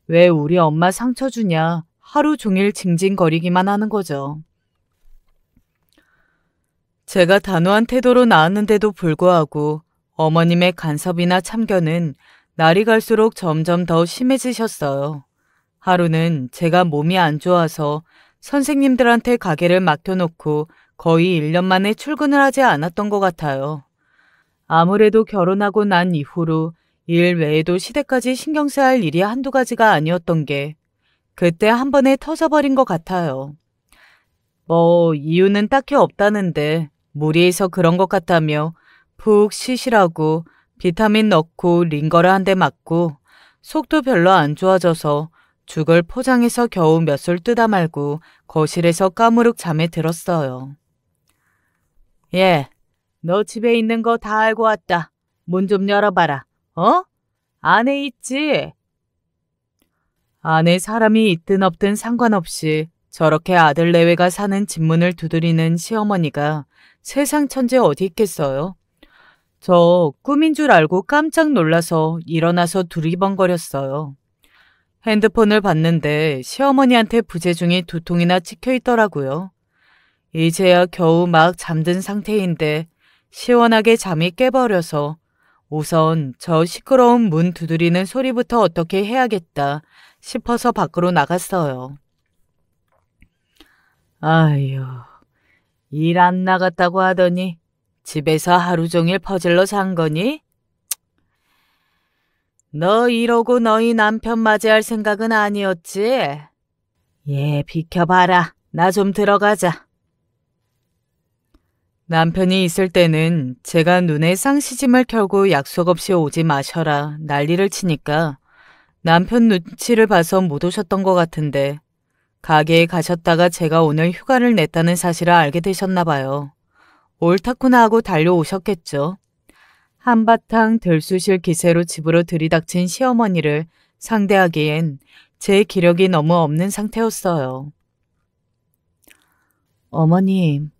왜 우리 엄마 상처 주냐 하루 종일 징징거리기만 하는 거죠. 제가 단호한 태도로 나왔는데도 불구하고 어머님의 간섭이나 참견은 날이 갈수록 점점 더 심해지셨어요. 하루는 제가 몸이 안 좋아서 선생님들한테 가게를 맡겨놓고 거의 1년 만에 출근을 하지 않았던 것 같아요. 아무래도 결혼하고 난 이후로 일 외에도 시댁까지 신경 써야 할 일이 한두 가지가 아니었던 게 그때 한 번에 터져버린 것 같아요. 뭐 이유는 딱히 없다는데 무리해서 그런 것 같다며 푹 쉬시라고 비타민 넣고 링거를 한 대 맞고 속도 별로 안 좋아져서 죽을 포장해서 겨우 몇 술 뜨다 말고 거실에서 까무룩 잠에 들었어요. 예, 너 집에 있는 거 다 알고 왔다. 문 좀 열어봐라. 어? 안에 있지? 안에 사람이 있든 없든 상관없이 저렇게 아들 내외가 사는 집문을 두드리는 시어머니가 세상 천재 어디 있겠어요? 저 꿈인 줄 알고 깜짝 놀라서 일어나서 두리번거렸어요. 핸드폰을 봤는데 시어머니한테 부재중이 2통이나 찍혀 있더라고요. 이제야 겨우 막 잠든 상태인데 시원하게 잠이 깨버려서 우선 저 시끄러운 문 두드리는 소리부터 어떻게 해야겠다 싶어서 밖으로 나갔어요. 아휴, 일 안 나갔다고 하더니 집에서 하루 종일 퍼질러 산 거니? 너 이러고 너희 남편 맞이할 생각은 아니었지? 예, 비켜봐라. 나 좀 들어가자. 남편이 있을 때는 제가 눈에 쌍시침을 켜고 약속 없이 오지 마셔라 난리를 치니까 남편 눈치를 봐서 못 오셨던 것 같은데 가게에 가셨다가 제가 오늘 휴가를 냈다는 사실을 알게 되셨나 봐요. 옳다구나 하고 달려오셨겠죠. 한바탕 들쑤실 기세로 집으로 들이닥친 시어머니를 상대하기엔 제 기력이 너무 없는 상태였어요. 어머님,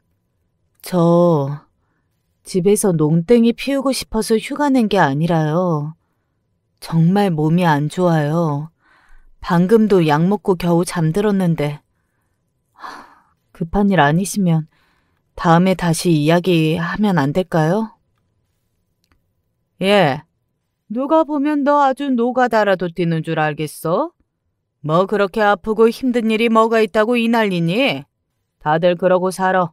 저 집에서 농땡이 피우고 싶어서 휴가 낸 게 아니라요. 정말 몸이 안 좋아요. 방금도 약 먹고 겨우 잠들었는데. 급한 일 아니시면 다음에 다시 이야기하면 안 될까요? 예. 누가 보면 너 아주 노가다라도 뛰는 줄 알겠어? 뭐 그렇게 아프고 힘든 일이 뭐가 있다고 이 난리니? 다들 그러고 살아.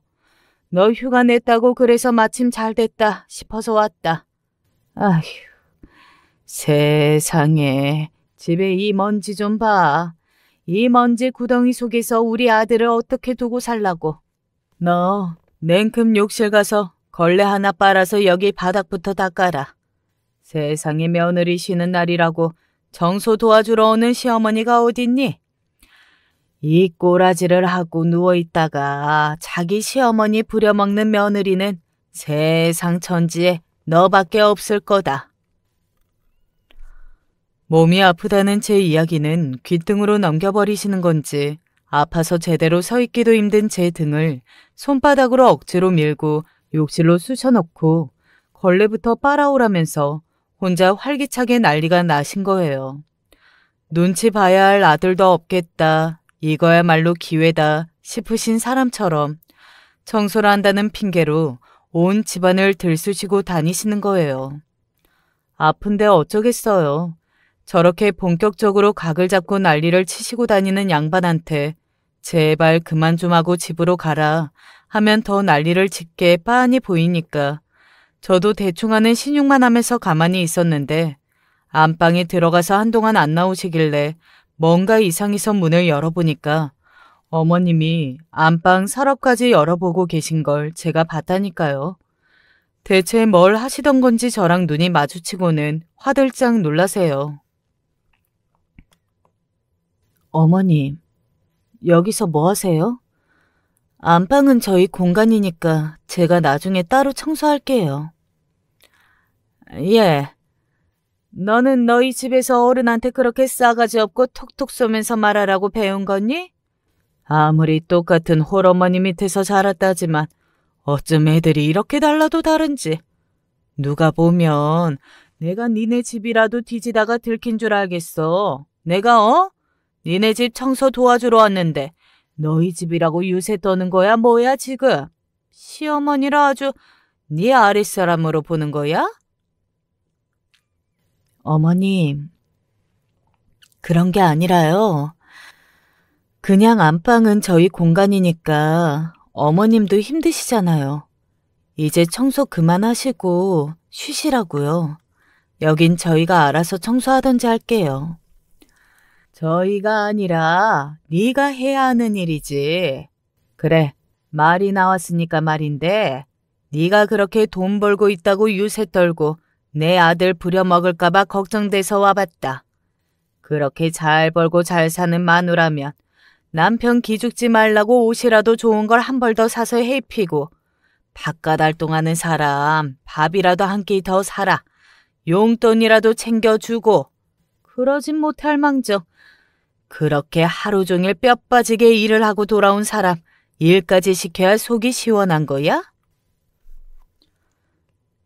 너 휴가 냈다고 그래서 마침 잘 됐다 싶어서 왔다. 아휴, 세상에. 집에 이 먼지 좀 봐. 이 먼지 구덩이 속에서 우리 아들을 어떻게 두고 살라고. 너 냉큼 욕실 가서 걸레 하나 빨아서 여기 바닥부터 닦아라. 세상에 며느리 쉬는 날이라고 청소 도와주러 오는 시어머니가 어딨니? 이 꼬라지를 하고 누워있다가 자기 시어머니 부려먹는 며느리는 세상 천지에 너밖에 없을 거다. 몸이 아프다는 제 이야기는 귓등으로 넘겨버리시는 건지 아파서 제대로 서 있기도 힘든 제 등을 손바닥으로 억지로 밀고 욕실로 쑤셔넣고 걸레부터 빨아오라면서 혼자 활기차게 난리가 나신 거예요. 눈치 봐야 할 아들도 없겠다. 이거야말로 기회다 싶으신 사람처럼 청소를 한다는 핑계로 온 집안을 들쑤시고 다니시는 거예요. 아픈데 어쩌겠어요. 저렇게 본격적으로 각을 잡고 난리를 치시고 다니는 양반한테 제발 그만 좀 하고 집으로 가라 하면 더 난리를 짓게 빤히 보이니까 저도 대충 하는 신용만 하면서 가만히 있었는데 안방에 들어가서 한동안 안 나오시길래 뭔가 이상해서 문을 열어보니까 어머님이 안방 서랍까지 열어보고 계신 걸 제가 봤다니까요. 대체 뭘 하시던 건지 저랑 눈이 마주치고는 화들짝 놀라세요. 어머님, 여기서 뭐 하세요? 안방은 저희 공간이니까 제가 나중에 따로 청소할게요. 예. 너는 너희 집에서 어른한테 그렇게 싸가지 없고 톡톡 쏘면서 말하라고 배운 거니? 아무리 똑같은 홀어머니 밑에서 자랐다지만 어쩜 애들이 이렇게 달라도 다른지. 누가 보면 내가 니네 집이라도 뒤지다가 들킨 줄 알겠어. 내가 니네 집 청소 도와주러 왔는데 너희 집이라고 유세 떠는 거야 뭐야 지금? 시어머니라 아주 네 아랫사람으로 보는 거야? 어머님, 그런 게 아니라요. 그냥 안방은 저희 공간이니까 어머님도 힘드시잖아요. 이제 청소 그만하시고 쉬시라고요. 여긴 저희가 알아서 청소하던지 할게요. 저희가 아니라 네가 해야 하는 일이지. 그래, 말이 나왔으니까 말인데 네가 그렇게 돈 벌고 있다고 유세 떨고 내 아들 부려먹을까 봐 걱정돼서 와봤다. 그렇게 잘 벌고 잘 사는 마누라면 남편 기죽지 말라고 옷이라도 좋은 걸 한 벌 더 사서 해입히고 바깥 활동하는 사람 밥이라도 한 끼 더 사라. 용돈이라도 챙겨주고 그러진 못할 망정. 그렇게 하루 종일 뼈 빠지게 일을 하고 돌아온 사람 일까지 시켜야 속이 시원한 거야?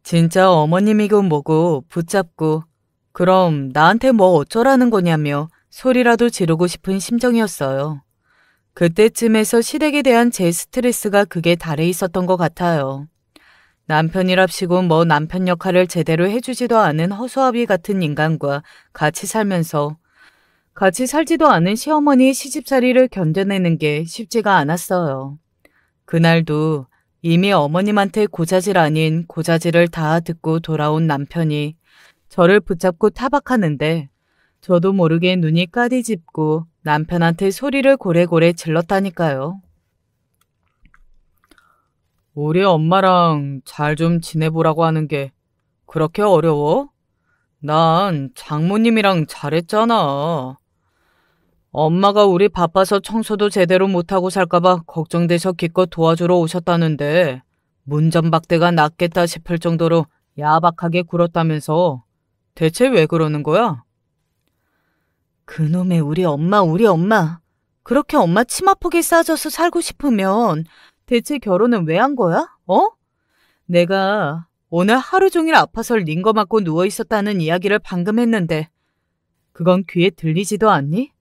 진짜 어머님이고 뭐고 붙잡고 그럼 나한테 뭐 어쩌라는 거냐며 소리라도 지르고 싶은 심정이었어요. 그때쯤에서 시댁에 대한 제 스트레스가 극에 달해 있었던 것 같아요. 남편이랍시고 뭐 남편 역할을 제대로 해주지도 않은 허수아비 같은 인간과 같이 살면서 같이 살지도 않은 시어머니의 시집살이를 견뎌내는 게 쉽지가 않았어요. 그날도 이미 어머님한테 고자질 아닌 고자질을 다 듣고 돌아온 남편이 저를 붙잡고 타박하는데 저도 모르게 눈이 까디집고 남편한테 소리를 고래고래 질렀다니까요. 우리 엄마랑 잘 좀 지내보라고 하는 게 그렇게 어려워? 난 장모님이랑 잘했잖아. 엄마가 우리 바빠서 청소도 제대로 못하고 살까봐 걱정돼서 기껏 도와주러 오셨다는데 문전박대가 낫겠다 싶을 정도로 야박하게 굴었다면서 대체 왜 그러는 거야? 그놈의 우리 엄마. 그렇게 엄마 치마폭에 싸져서 살고 싶으면 대체 결혼은 왜 한 거야? 어? 내가 오늘 하루 종일 아파서 링거 맞고 누워있었다는 이야기를 방금 했는데 그건 귀에 들리지도 않니?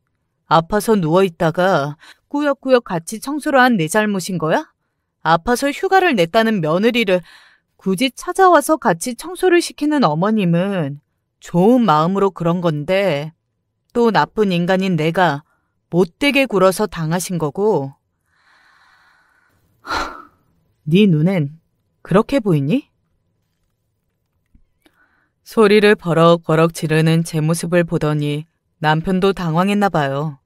아파서 누워있다가 꾸역꾸역 같이 청소를 한 내 잘못인 거야? 아파서 휴가를 냈다는 며느리를 굳이 찾아와서 같이 청소를 시키는 어머님은 좋은 마음으로 그런 건데 또 나쁜 인간인 내가 못되게 굴어서 당하신 거고 네 눈엔 그렇게 보이니? 소리를 버럭버럭 지르는 제 모습을 보더니 남편도 당황했나 봐요.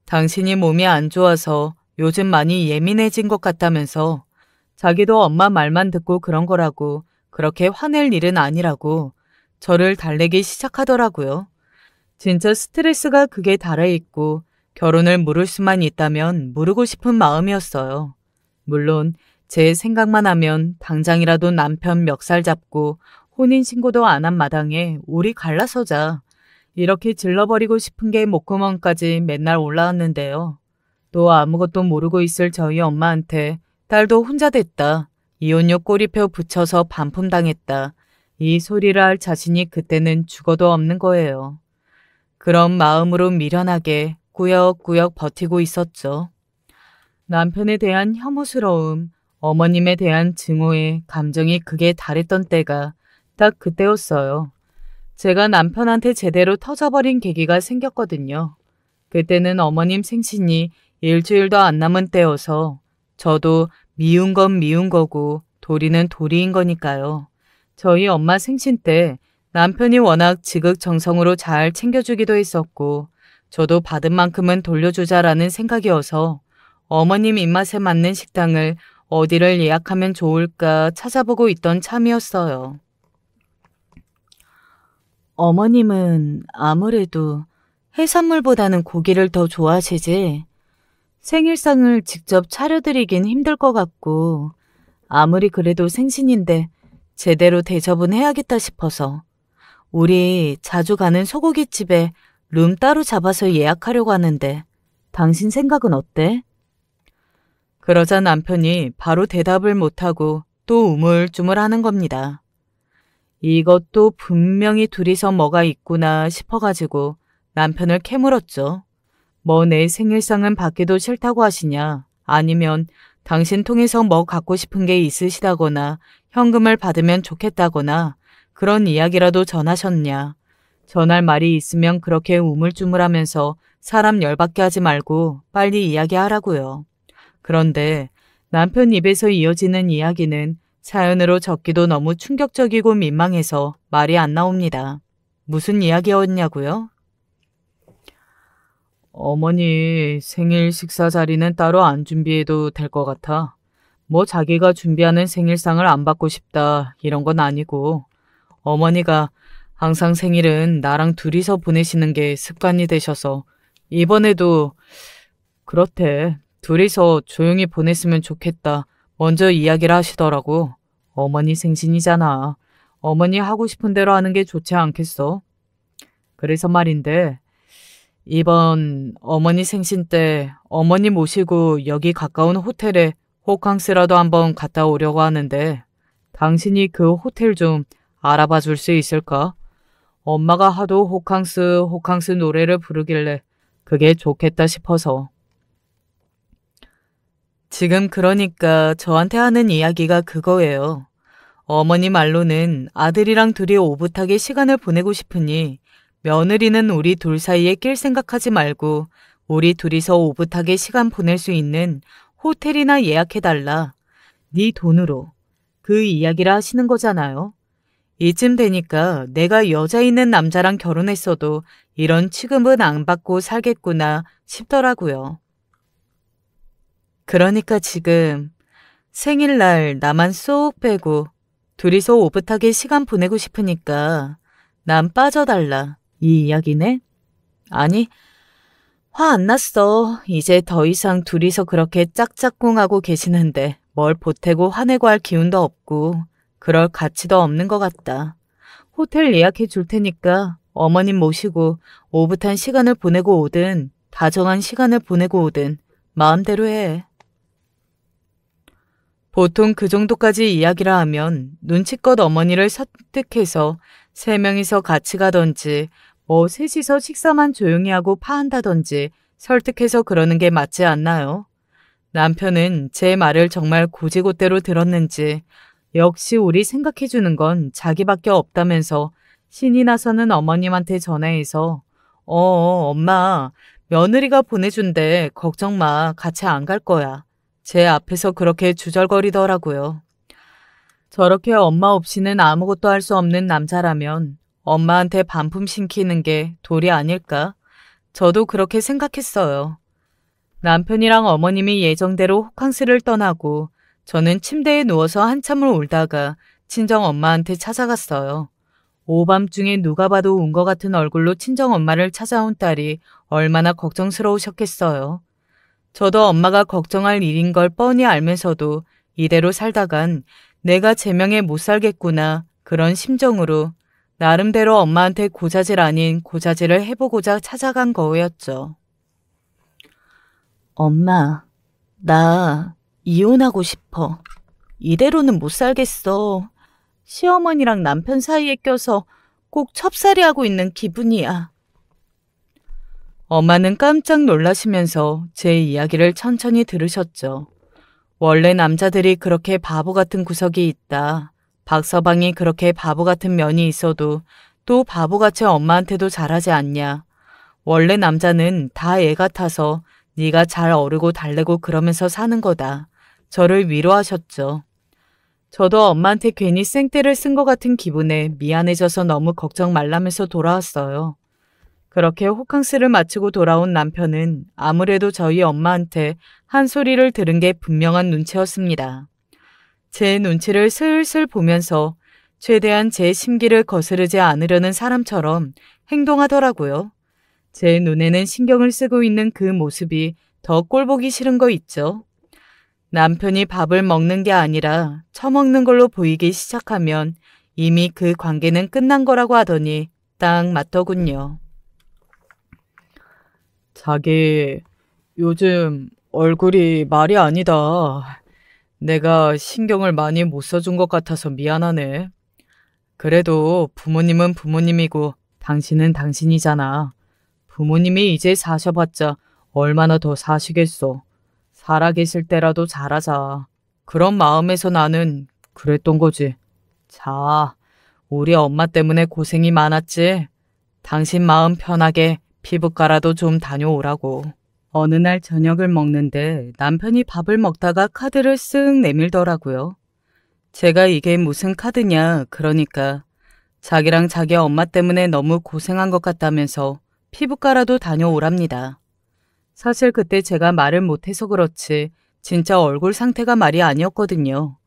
당신이 몸이 안 좋아서 요즘 많이 예민해진 것 같다면서 자기도 엄마 말만 듣고 그런 거라고 그렇게 화낼 일은 아니라고 저를 달래기 시작하더라고요. 진짜 스트레스가 극에 달해있고 결혼을 물을 수만 있다면 무르고 싶은 마음이었어요. 물론 제 생각만 하면 당장이라도 남편 멱살 잡고 혼인신고도 안 한 마당에 우리 갈라서자 이렇게 질러버리고 싶은 게 목구멍까지 맨날 올라왔는데요. 또 아무것도 모르고 있을 저희 엄마한테 딸도 혼자 됐다. 이혼녀 꼬리표 붙여서 반품당했다. 이 소리를 할 자신이 그때는 죽어도 없는 거예요. 그런 마음으로 미련하게 꾸역꾸역 버티고 있었죠. 남편에 대한 혐오스러움, 어머님에 대한 증오에 감정이 극에 달했던 때가 딱 그때였어요. 제가 남편한테 제대로 터져버린 계기가 생겼거든요. 그때는 어머님 생신이 일주일도 안 남은 때여서 저도 미운 건 미운 거고 도리는 도리인 거니까요. 저희 엄마 생신 때 남편이 워낙 지극정성으로 잘 챙겨주기도 했었고 저도 받은 만큼은 돌려주자라는 생각이어서 어머님 입맛에 맞는 식당을 어디를 예약하면 좋을까 찾아보고 있던 참이었어요. 어머님은 아무래도 해산물보다는 고기를 더 좋아하시지 생일상을 직접 차려드리긴 힘들 것 같고 아무리 그래도 생신인데 제대로 대접은 해야겠다 싶어서 우리 자주 가는 소고기집에 룸 따로 잡아서 예약하려고 하는데 당신 생각은 어때? 그러자 남편이 바로 대답을 못하고 또 우물쭈물하는 겁니다. 이것도 분명히 둘이서 뭐가 있구나 싶어가지고 남편을 캐물었죠. 뭐 내 생일상은 받기도 싫다고 하시냐 아니면 당신 통해서 뭐 갖고 싶은 게 있으시다거나 현금을 받으면 좋겠다거나 그런 이야기라도 전하셨냐. 전할 말이 있으면 그렇게 우물쭈물하면서 사람 열받게 하지 말고 빨리 이야기하라고요. 그런데 남편 입에서 이어지는 이야기는 사연으로 적기도 너무 충격적이고 민망해서 말이 안 나옵니다. 무슨 이야기였냐고요? 어머니 생일 식사 자리는 따로 안 준비해도 될 것 같아. 뭐 자기가 준비하는 생일상을 안 받고 싶다 이런 건 아니고 어머니가 항상 생일은 나랑 둘이서 보내시는 게 습관이 되셔서 이번에도 그렇대. 둘이서 조용히 보냈으면 좋겠다. 먼저 이야기를 하시더라고. 어머니 생신이잖아. 어머니 하고 싶은 대로 하는 게 좋지 않겠어? 그래서 말인데 이번 어머니 생신 때 어머니 모시고 여기 가까운 호텔에 호캉스라도 한번 갔다 오려고 하는데 당신이 그 호텔 좀 알아봐 줄 수 있을까? 엄마가 하도 호캉스 노래를 부르길래 그게 좋겠다 싶어서. 지금 그러니까 저한테 하는 이야기가 그거예요. 어머니 말로는 아들이랑 둘이 오붓하게 시간을 보내고 싶으니 며느리는 우리 둘 사이에 낄 생각하지 말고 우리 둘이서 오붓하게 시간 보낼 수 있는 호텔이나 예약해달라. 네 돈으로. 그 이야기를 하시는 거잖아요. 이쯤 되니까 내가 여자 있는 남자랑 결혼했어도 이런 취급은 안 받고 살겠구나 싶더라고요. 그러니까 지금 생일날 나만 쏙 빼고 둘이서 오붓하게 시간 보내고 싶으니까 난 빠져달라. 이 이야기네? 아니, 화 안 났어. 이제 더 이상 둘이서 그렇게 짝짝꿍하고 계시는데 뭘 보태고 화내고 할 기운도 없고 그럴 가치도 없는 것 같다. 호텔 예약해 줄 테니까 어머님 모시고 오붓한 시간을 보내고 오든 다정한 시간을 보내고 오든 마음대로 해. 보통 그 정도까지 이야기를 하면 눈치껏 어머니를 설득해서 세 명이서 같이 가던지 뭐 셋이서 식사만 조용히 하고 파한다던지 설득해서 그러는 게 맞지 않나요? 남편은 제 말을 정말 고지고대로 들었는지 역시 우리 생각해주는 건 자기밖에 없다면서 신이 나서는 어머님한테 전화해서 엄마 며느리가 보내준대 걱정 마 같이 안 갈 거야. 제 앞에서 그렇게 주절거리더라고요. 저렇게 엄마 없이는 아무것도 할 수 없는 남자라면 엄마한테 반품 시키는 게 도리 아닐까? 저도 그렇게 생각했어요. 남편이랑 어머님이 예정대로 호캉스를 떠나고 저는 침대에 누워서 한참을 울다가 친정 엄마한테 찾아갔어요. 오밤중에 누가 봐도 운 것 같은 얼굴로 친정 엄마를 찾아온 딸이 얼마나 걱정스러우셨겠어요. 저도 엄마가 걱정할 일인 걸 뻔히 알면서도 이대로 살다간 내가 제명에 못 살겠구나 그런 심정으로 나름대로 엄마한테 고자질 아닌 고자질을 해보고자 찾아간 거였죠. 엄마, 나 이혼하고 싶어. 이대로는 못 살겠어. 시어머니랑 남편 사이에 껴서 꼭 첩살이하고 있는 기분이야. 엄마는 깜짝 놀라시면서 제 이야기를 천천히 들으셨죠. 원래 남자들이 그렇게 바보 같은 구석이 있다. 박서방이 그렇게 바보 같은 면이 있어도 또 바보같이 엄마한테도 잘하지 않냐. 원래 남자는 다 애 같아서 네가 잘 어르고 달래고 그러면서 사는 거다. 저를 위로하셨죠. 저도 엄마한테 괜히 생떼를 쓴 것 같은 기분에 미안해져서 너무 걱정 말라면서 돌아왔어요. 그렇게 호캉스를 마치고 돌아온 남편은 아무래도 저희 엄마한테 한 소리를 들은 게 분명한 눈치였습니다. 제 눈치를 슬슬 보면서 최대한 제 심기를 거스르지 않으려는 사람처럼 행동하더라고요. 제 눈에는 신경을 쓰고 있는 그 모습이 더 꼴보기 싫은 거 있죠. 남편이 밥을 먹는 게 아니라 처먹는 걸로 보이기 시작하면 이미 그 관계는 끝난 거라고 하더니 딱 맞더군요. 자기, 요즘 얼굴이 말이 아니다. 내가 신경을 많이 못 써준 것 같아서 미안하네. 그래도 부모님은 부모님이고 당신은 당신이잖아. 부모님이 이제 사셔봤자 얼마나 더 사시겠어. 살아계실 때라도 잘하자. 그런 마음에서 나는 그랬던 거지. 자, 우리 엄마 때문에 고생이 많았지. 당신 마음 편하게 피부과라도 좀 다녀오라고. 어느 날 저녁을 먹는데 남편이 밥을 먹다가 카드를 쓱 내밀더라고요. 제가 이게 무슨 카드냐 그러니까 자기랑 자기 엄마 때문에 너무 고생한 것 같다면서 피부과라도 다녀오랍니다. 사실 그때 제가 말을 못해서 그렇지 진짜 얼굴 상태가 말이 아니었거든요.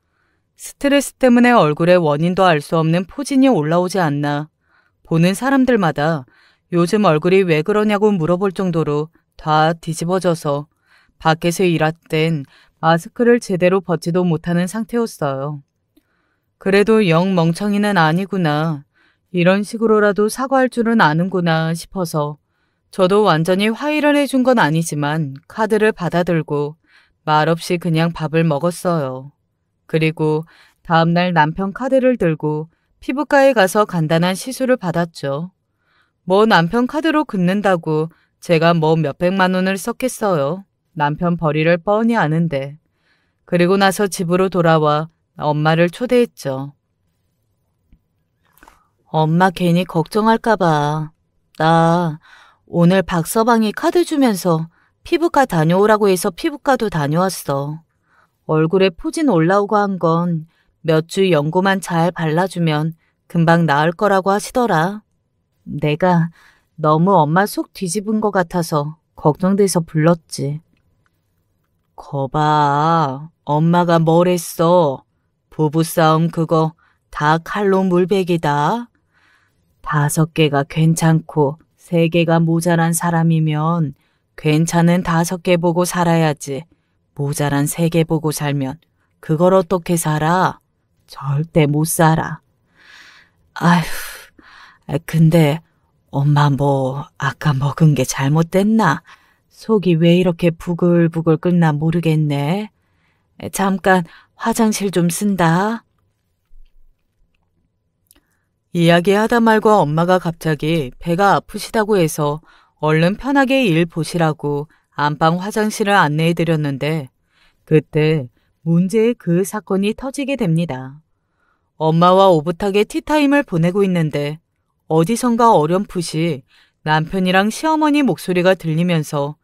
스트레스 때문에 얼굴에 원인도 알 수 없는 포진이 올라오지 않나. 보는 사람들마다 요즘 얼굴이 왜 그러냐고 물어볼 정도로 다 뒤집어져서 밖에서 일할 땐 마스크를 제대로 벗지도 못하는 상태였어요. 그래도 영 멍청이는 아니구나. 이런 식으로라도 사과할 줄은 아는구나 싶어서 저도 완전히 화해를 해준 건 아니지만 카드를 받아들고 말없이 그냥 밥을 먹었어요. 그리고 다음날 남편 카드를 들고 피부과에 가서 간단한 시술을 받았죠. 뭐 남편 카드로 긋는다고 제가 뭐 몇백만 원을 썼겠어요. 남편 벌이를 뻔히 아는데. 그리고 나서 집으로 돌아와 엄마를 초대했죠. 엄마 괜히 걱정할까 봐. 나 오늘 박서방이 카드 주면서 피부과 다녀오라고 해서 피부과도 다녀왔어. 얼굴에 포진 올라오고 한 건 몇 주 연고만 잘 발라주면 금방 나을 거라고 하시더라. 내가 너무 엄마 속 뒤집은 것 같아서 걱정돼서 불렀지. 거봐, 엄마가 뭘 했어. 부부싸움 그거 다 칼로 물베기다. 5개가 괜찮고 3개가 모자란 사람이면 괜찮은 5개 보고 살아야지. 모자란 3개 보고 살면 그걸 어떻게 살아? 절대 못 살아. 아휴, 근데 엄마 뭐 아까 먹은 게 잘못됐나? 속이 왜 이렇게 부글부글 끓나 모르겠네. 잠깐 화장실 좀 쓴다. 이야기하다 말고 엄마가 갑자기 배가 아프시다고 해서 얼른 편하게 일 보시라고 안방 화장실을 안내해드렸는데 그때 문제의 그 사건이 터지게 됩니다. 엄마와 오붓하게 티타임을 보내고 있는데 어디선가 어렴풋이 남편이랑 시어머니 목소리가 들리면서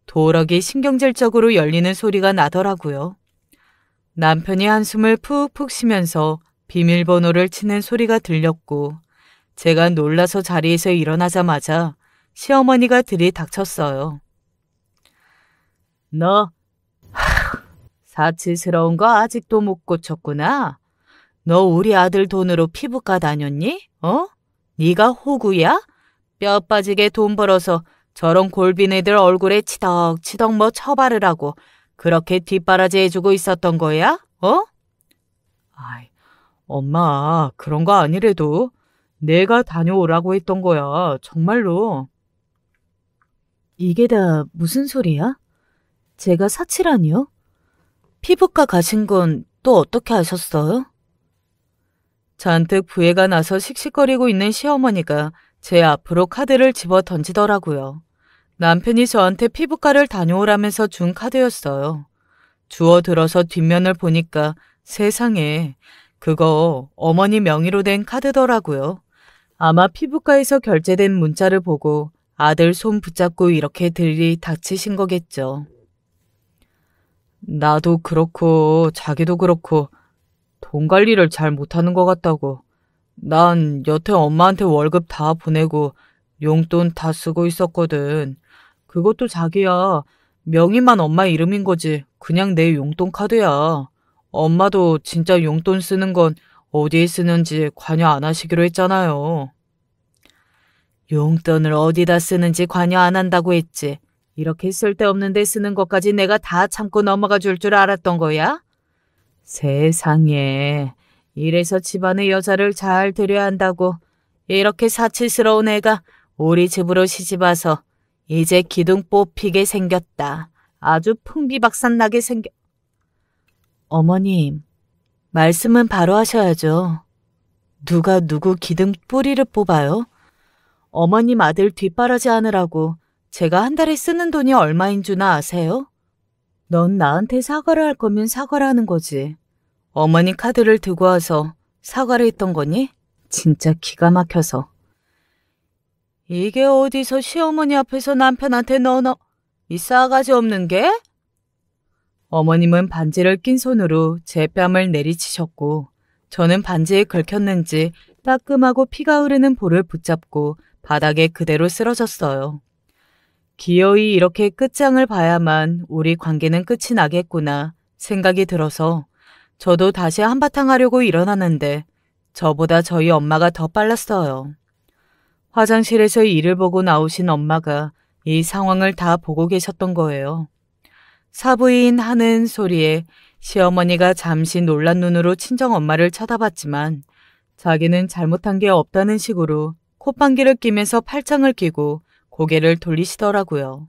도어락이 신경질적으로 열리는 소리가 나더라고요. 남편이 한숨을 푹푹 쉬면서 비밀번호를 치는 소리가 들렸고 제가 놀라서 자리에서 일어나자마자 시어머니가 들이닥쳤어요. 너 사치스러운 거 아직도 못 고쳤구나. 너 우리 아들 돈으로 피부과 다녔니? 네가 호구야? 뼈 빠지게 돈 벌어서 저런 골빈 애들 얼굴에 치덕치덕 뭐 처바르라고 그렇게 뒷바라지 해주고 있었던 거야? 아이, 엄마 그런 거 아니래도 내가 다녀오라고 했던 거야. 정말로. 이게 다 무슨 소리야? 제가 사치라니요? 피부과 가신 건 또 어떻게 아셨어요? 잔뜩 부해가 나서 씩씩거리고 있는 시어머니가 제 앞으로 카드를 집어 던지더라고요. 남편이 저한테 피부과를 다녀오라면서 준 카드였어요. 주워 들어서 뒷면을 보니까 세상에 그거 어머니 명의로 된 카드더라고요. 아마 피부과에서 결제된 문자를 보고 아들 손 붙잡고 이렇게 들이닥치신 거겠죠. 나도 그렇고 자기도 그렇고 돈 관리를 잘 못하는 것 같다고. 난 여태 엄마한테 월급 다 보내고 용돈 다 쓰고 있었거든. 그것도 자기야. 명의만 엄마 이름인 거지. 그냥 내 용돈 카드야. 엄마도 진짜 용돈 쓰는 건 어디에 쓰는지 관여 안 하시기로 했잖아요. 용돈을 어디다 쓰는지 관여 안 한다고 했지. 이렇게 쓸데없는 데 쓰는 것까지 내가 다 참고 넘어가 줄 줄 알았던 거야? 세상에, 이래서 집안의 여자를 잘 들여야 한다고. 이렇게 사치스러운 애가 우리 집으로 시집와서 이제 기둥 뽑히게 생겼다. 아주 풍비박산 나게 어머님, 말씀은 바로 하셔야죠. 누가 누구 기둥 뿌리를 뽑아요? 어머님 아들 뒷바라지 하느라고 제가 한 달에 쓰는 돈이 얼마인 줄 아세요? 넌 나한테 사과를 할 거면 사과를 하는 거지. 어머니 카드를 들고 와서 사과를 했던 거니? 진짜 기가 막혀서. 이게 어디서 시어머니 앞에서 남편한테 이 싸가지 없는 게? 어머님은 반지를 낀 손으로 제 뺨을 내리치셨고 저는 반지에 긁혔는지 따끔하고 피가 흐르는 볼을 붙잡고 바닥에 그대로 쓰러졌어요. 기어이 이렇게 끝장을 봐야만 우리 관계는 끝이 나겠구나 생각이 들어서 저도 다시 한바탕 하려고 일어나는데 저보다 저희 엄마가 더 빨랐어요. 화장실에서 일을 보고 나오신 엄마가 이 상황을 다 보고 계셨던 거예요. 사부인 하는 소리에 시어머니가 잠시 놀란 눈으로 친정엄마를 쳐다봤지만 자기는 잘못한 게 없다는 식으로 콧방귀를 뀌면서 팔짱을 끼고 고개를 돌리시더라고요.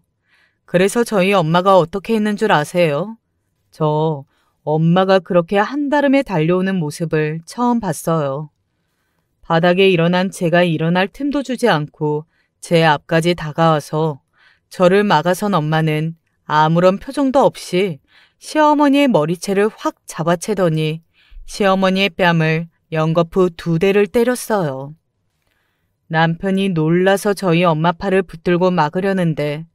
그래서 저희 엄마가 어떻게 했는 줄 아세요? 저 엄마가 그렇게 한달음에 달려오는 모습을 처음 봤어요. 바닥에 일어난 제가 일어날 틈도 주지 않고 제 앞까지 다가와서 저를 막아선 엄마는 아무런 표정도 없이 시어머니의 머리채를 확 잡아채더니 시어머니의 뺨을 연거푸 2대를 때렸어요. 남편이 놀라서 저희 엄마 팔을 붙들고 막으려는데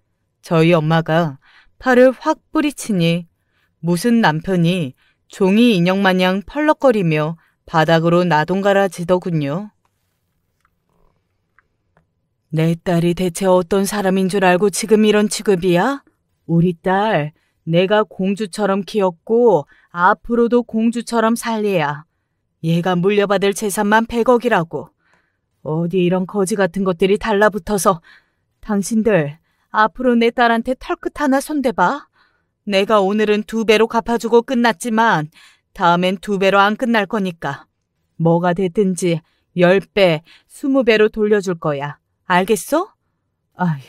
저희 엄마가 팔을 확 뿌리치니 무슨 남편이 종이 인형 마냥 펄럭거리며 바닥으로 나동갈아지더군요. 내 딸이 대체 어떤 사람인 줄 알고 지금 이런 취급이야? 우리 딸 내가 공주처럼 키웠고 앞으로도 공주처럼 살리야. 얘가 물려받을 재산만 100억이라고. 어디 이런 거지 같은 것들이 달라붙어서 당신들 앞으로 내 딸한테 털끝 하나 손대봐. 내가 오늘은 2배로 갚아주고 끝났지만 다음엔 2배로 안 끝날 거니까 뭐가 됐든지 10배, 20배로 돌려줄 거야. 알겠어? 아휴,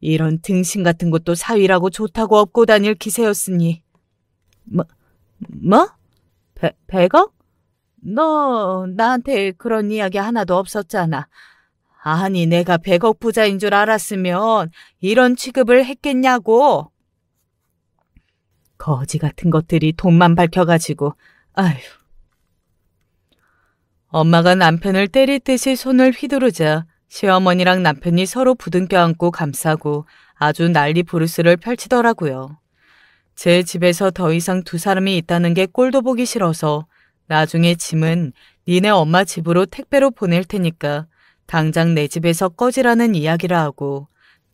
이런 등신 같은 것도 사위라고 좋다고 업고 다닐 기세였으니. 뭐? 100억? 너 나한테 그런 이야기 하나도 없었잖아. 아니 내가 100억 부자인 줄 알았으면 이런 취급을 했겠냐고. 거지 같은 것들이 돈만 밝혀가지고. 아휴. 엄마가 남편을 때릴 듯이 손을 휘두르자 시어머니랑 남편이 서로 부둥켜 안고 감싸고 아주 난리 부르스를 펼치더라고요. 제 집에서 더 이상 2 사람이 있다는 게 꼴도 보기 싫어서 나중에 짐은 니네 엄마 집으로 택배로 보낼 테니까 당장 내 집에서 꺼지라는 이야기를 하고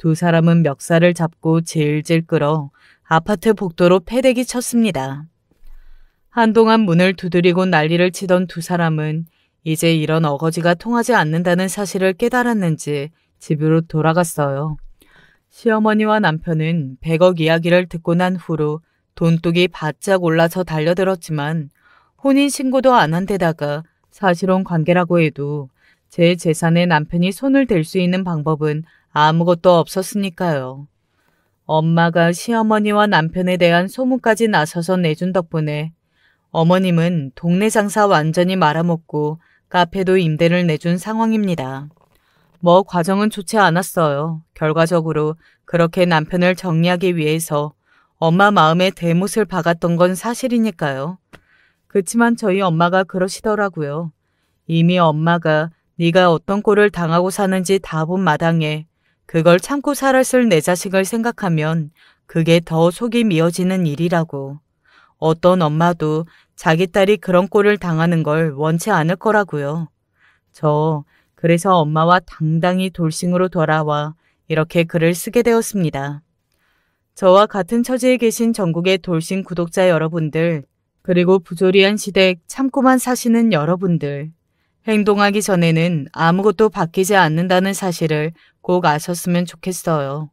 2 사람은 멱살을 잡고 질질 끌어 아파트 복도로 패대기 쳤습니다. 한동안 문을 두드리고 난리를 치던 2 사람은 이제 이런 어거지가 통하지 않는다는 사실을 깨달았는지 집으로 돌아갔어요. 시어머니와 남편은 100억 이야기를 듣고 난 후로 돈독이 바짝 올라서 달려들었지만 혼인신고도 안 한 데다가 사실혼 관계라고 해도 제 재산에 남편이 손을 댈 수 있는 방법은 아무것도 없었으니까요. 엄마가 시어머니와 남편에 대한 소문까지 나서서 내준 덕분에 어머님은 동네 장사 완전히 말아먹고 카페도 임대를 내준 상황입니다. 뭐 과정은 좋지 않았어요. 결과적으로 그렇게 남편을 정리하기 위해서 엄마 마음에 대못을 박았던 건 사실이니까요. 그치만 저희 엄마가 그러시더라고요. 이미 엄마가 네가 어떤 꼴을 당하고 사는지 다 본 마당에 그걸 참고 살았을 내 자식을 생각하면 그게 더 속이 미어지는 일이라고. 어떤 엄마도 자기 딸이 그런 꼴을 당하는 걸 원치 않을 거라고요. 그래서 엄마와 당당히 돌싱으로 돌아와 이렇게 글을 쓰게 되었습니다. 저와 같은 처지에 계신 전국의 돌싱 구독자 여러분들, 그리고 부조리한 시댁 참고만 사시는 여러분들, 행동하기 전에는 아무것도 바뀌지 않는다는 사실을 꼭 아셨으면 좋겠어요.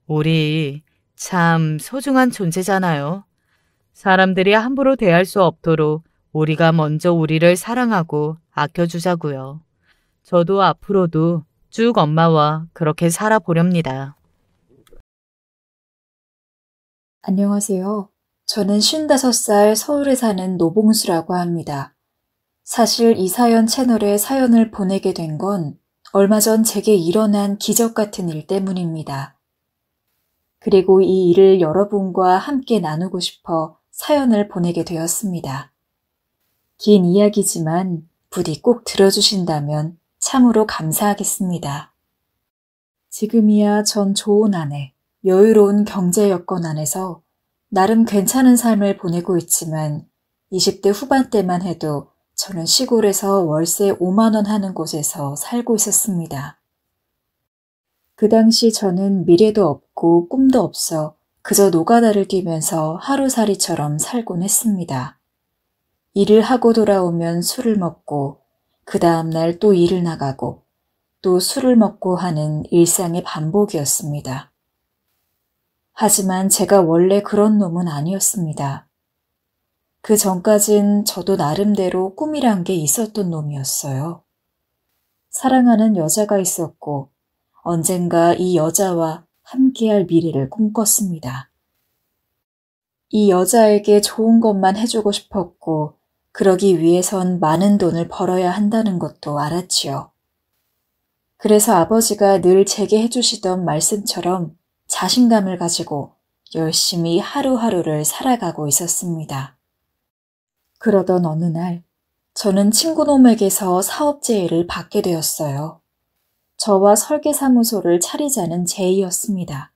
우리 참 소중한 존재잖아요. 사람들이 함부로 대할 수 없도록 우리가 먼저 우리를 사랑하고 아껴주자고요. 저도 앞으로도 쭉 엄마와 그렇게 살아보렵니다. 안녕하세요. 저는 55살 서울에 사는 노봉수라고 합니다. 사실 이 사연 채널에 사연을 보내게 된 건 얼마 전 제게 일어난 기적 같은 일 때문입니다. 그리고 이 일을 여러분과 함께 나누고 싶어 사연을 보내게 되었습니다. 긴 이야기지만 부디 꼭 들어주신다면 참으로 감사하겠습니다. 지금이야 전 좋은 아내, 여유로운 경제 여건 안에서 나름 괜찮은 삶을 보내고 있지만 20대 후반 때만 해도 저는 시골에서 월세 5만 원 하는 곳에서 살고 있었습니다. 그 당시 저는 미래도 없고 꿈도 없어 그저 노가다를 뛰면서 하루살이처럼 살곤 했습니다. 일을 하고 돌아오면 술을 먹고 그 다음날 또 일을 나가고 또 술을 먹고 하는 일상의 반복이었습니다. 하지만 제가 원래 그런 놈은 아니었습니다. 그 전까진 저도 나름대로 꿈이란 게 있었던 놈이었어요. 사랑하는 여자가 있었고 언젠가 이 여자와 함께할 미래를 꿈꿨습니다. 이 여자에게 좋은 것만 해주고 싶었고 그러기 위해선 많은 돈을 벌어야 한다는 것도 알았지요. 그래서 아버지가 늘 제게 해주시던 말씀처럼 자신감을 가지고 열심히 하루하루를 살아가고 있었습니다. 그러던 어느 날 저는 친구놈에게서 사업 제의를 받게 되었어요. 저와 설계사무소를 차리자는 제의였습니다.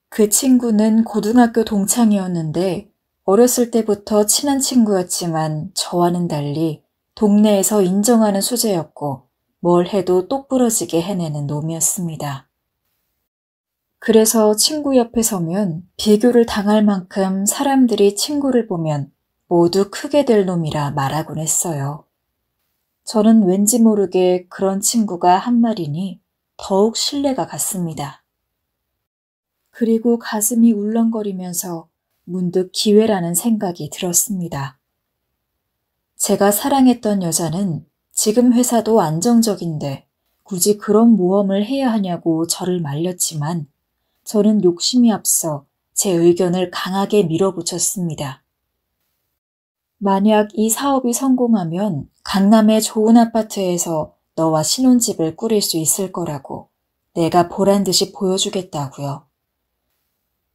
그 친구는 고등학교 동창이었는데 어렸을 때부터 친한 친구였지만 저와는 달리 동네에서 인정하는 수재였고 뭘 해도 똑부러지게 해내는 놈이었습니다. 그래서 친구 옆에 서면 비교를 당할 만큼 사람들이 친구를 보면 모두 크게 될 놈이라 말하곤 했어요. 저는 왠지 모르게 그런 친구가 한 말이니 더욱 신뢰가 갔습니다. 그리고 가슴이 울렁거리면서 문득 기회라는 생각이 들었습니다. 제가 사랑했던 여자는 지금 회사도 안정적인데 굳이 그런 모험을 해야 하냐고 저를 말렸지만 저는 욕심이 앞서 제 의견을 강하게 밀어붙였습니다. 만약 이 사업이 성공하면 강남의 좋은 아파트에서 너와 신혼집을 꾸릴 수 있을 거라고 내가 보란 듯이 보여주겠다고요.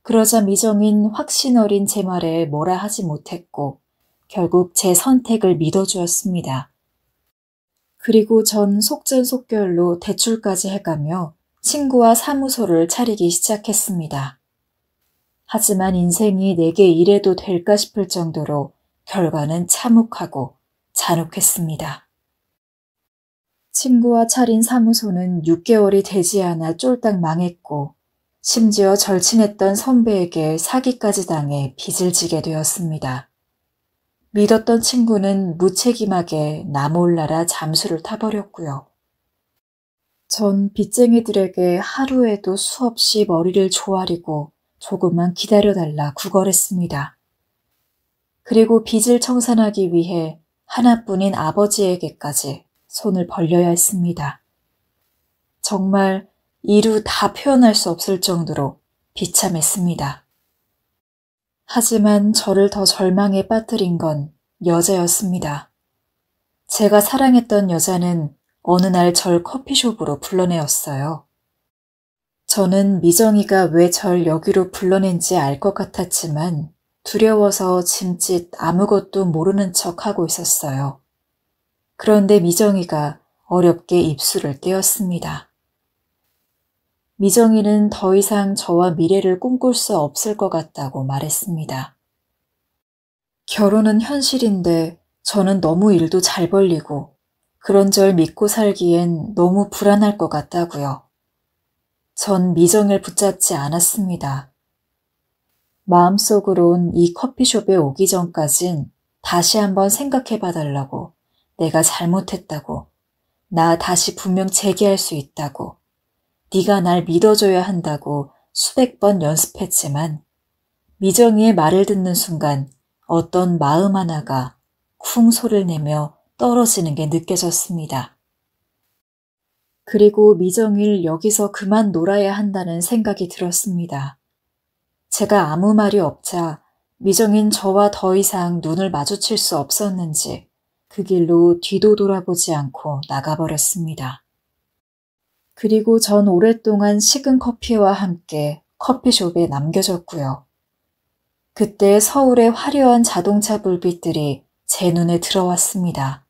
그러자 미정인 확신 어린 제 말에 뭐라 하지 못했고 결국 제 선택을 믿어주었습니다. 그리고 전 속전속결로 대출까지 해가며 친구와 사무소를 차리기 시작했습니다. 하지만 인생이 내게 이래도 될까 싶을 정도로 결과는 참혹하고 잔혹했습니다. 친구와 차린 사무소는 6개월이 되지 않아 쫄딱 망했고 심지어 절친했던 선배에게 사기까지 당해 빚을 지게 되었습니다. 믿었던 친구는 무책임하게 나 몰라라 잠수를 타버렸고요. 전 빚쟁이들에게 하루에도 수없이 머리를 조아리고 조금만 기다려달라 구걸했습니다. 그리고 빚을 청산하기 위해 하나뿐인 아버지에게까지 손을 벌려야 했습니다. 정말 이루 다 표현할 수 없을 정도로 비참했습니다. 하지만 저를 더 절망에 빠뜨린 건 여자였습니다. 제가 사랑했던 여자는 어느 날 절 커피숍으로 불러내었어요. 저는 미정이가 왜 절 여기로 불러낸지 알 것 같았지만 두려워서 짐짓 아무것도 모르는 척하고 있었어요. 그런데 미정이가 어렵게 입술을 떼었습니다. 미정이는 더 이상 저와 미래를 꿈꿀 수 없을 것 같다고 말했습니다. 결혼은 현실인데 저는 너무 일도 잘 벌리고 그런 절 믿고 살기엔 너무 불안할 것 같다고요. 전 미정이를 붙잡지 않았습니다. 마음속으론 이 커피숍에 오기 전까진 다시 한번 생각해봐달라고, 내가 잘못했다고, 나 다시 분명 재기할 수 있다고, 네가 날 믿어줘야 한다고 수백 번 연습했지만 미정이의 말을 듣는 순간 어떤 마음 하나가 쿵 소리를 내며 떨어지는 게 느껴졌습니다. 그리고 미정이를 여기서 그만 놀아야 한다는 생각이 들었습니다. 제가 아무 말이 없자 미정인 저와 더 이상 눈을 마주칠 수 없었는지 그 길로 뒤도 돌아보지 않고 나가버렸습니다. 그리고 전 오랫동안 식은 커피와 함께 커피숍에 남겨졌고요. 그때 서울의 화려한 자동차 불빛들이 제 눈에 들어왔습니다.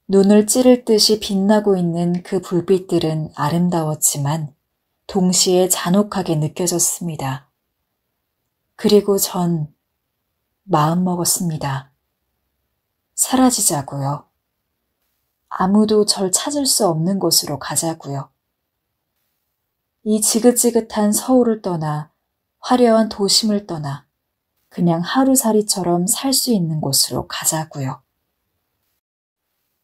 눈을 찌를 듯이 빛나고 있는 그 불빛들은 아름다웠지만 동시에 잔혹하게 느껴졌습니다. 그리고 전 마음먹었습니다. 사라지자고요. 아무도 절 찾을 수 없는 곳으로 가자고요. 이 지긋지긋한 서울을 떠나 화려한 도심을 떠나 그냥 하루살이처럼 살 수 있는 곳으로 가자고요.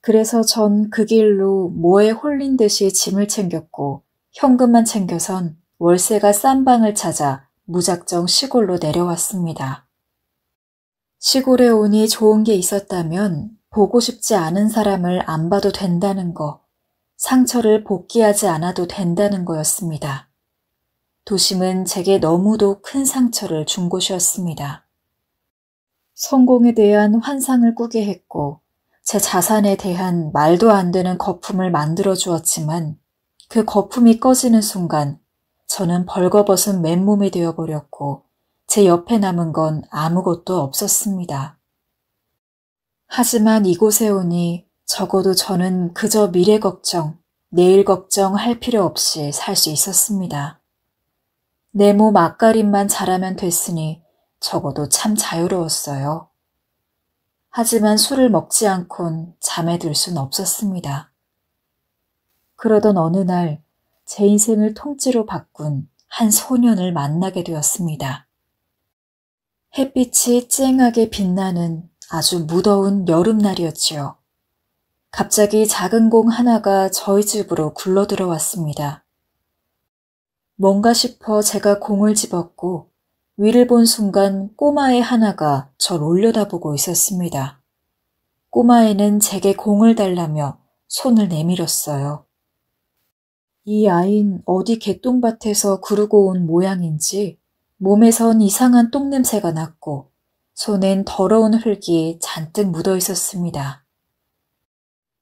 그래서 전 그 길로 모에 홀린 듯이 짐을 챙겼고 현금만 챙겨선 월세가 싼 방을 찾아 무작정 시골로 내려왔습니다. 시골에 오니 좋은 게 있었다면 보고 싶지 않은 사람을 안 봐도 된다는 거, 상처를 복귀하지 않아도 된다는 거였습니다. 도심은 제게 너무도 큰 상처를 준 곳이었습니다. 성공에 대한 환상을 꾸게 했고 제 자산에 대한 말도 안 되는 거품을 만들어 주었지만 그 거품이 꺼지는 순간 저는 벌거벗은 맨몸이 되어버렸고 제 옆에 남은 건 아무것도 없었습니다. 하지만 이곳에 오니 적어도 저는 그저 미래 걱정, 내일 걱정할 필요 없이 살 수 있었습니다. 내 몸 앞가림만 잘하면 됐으니 적어도 참 자유로웠어요. 하지만 술을 먹지 않곤 잠에 들 순 없었습니다. 그러던 어느 날 제 인생을 통째로 바꾼 한 소년을 만나게 되었습니다. 햇빛이 쨍하게 빛나는 아주 무더운 여름날이었지요. 갑자기 작은 공 하나가 저희 집으로 굴러 들어왔습니다. 뭔가 싶어 제가 공을 집었고 위를 본 순간 꼬마애 하나가 절 올려다보고 있었습니다. 꼬마애는 제게 공을 달라며 손을 내밀었어요. 이 아이는 어디 개똥밭에서 구르고 온 모양인지 몸에선 이상한 똥냄새가 났고 손엔 더러운 흙이 잔뜩 묻어 있었습니다.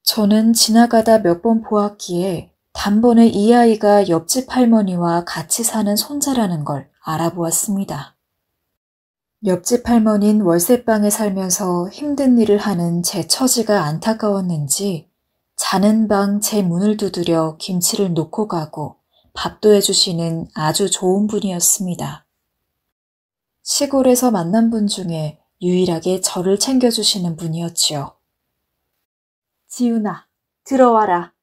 저는 지나가다 몇 번 보았기에 단번에 이 아이가 옆집 할머니와 같이 사는 손자라는 걸 알아보았습니다. 옆집 할머니는 월세방에 살면서 힘든 일을 하는 제 처지가 안타까웠는지 자는 방 제 문을 두드려 김치를 놓고 가고 밥도 해주시는 아주 좋은 분이었습니다. 시골에서 만난 분 중에 유일하게 저를 챙겨주시는 분이었지요. 지훈아, 들어와라.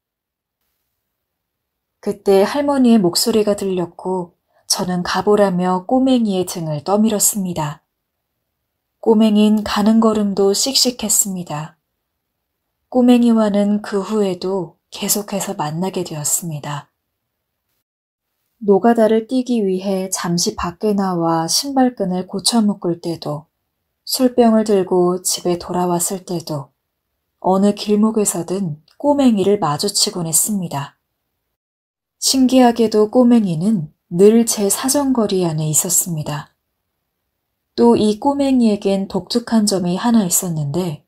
그때 할머니의 목소리가 들렸고 저는 가보라며 꼬맹이의 등을 떠밀었습니다. 꼬맹이는 가는 걸음도 씩씩했습니다. 꼬맹이와는 그 후에도 계속해서 만나게 되었습니다. 노가다를 뛰기 위해 잠시 밖에 나와 신발끈을 고쳐 묶을 때도, 술병을 들고 집에 돌아왔을 때도, 어느 길목에서든 꼬맹이를 마주치곤 했습니다. 신기하게도 꼬맹이는 늘 제 사정거리 안에 있었습니다. 또 이 꼬맹이에겐 독특한 점이 하나 있었는데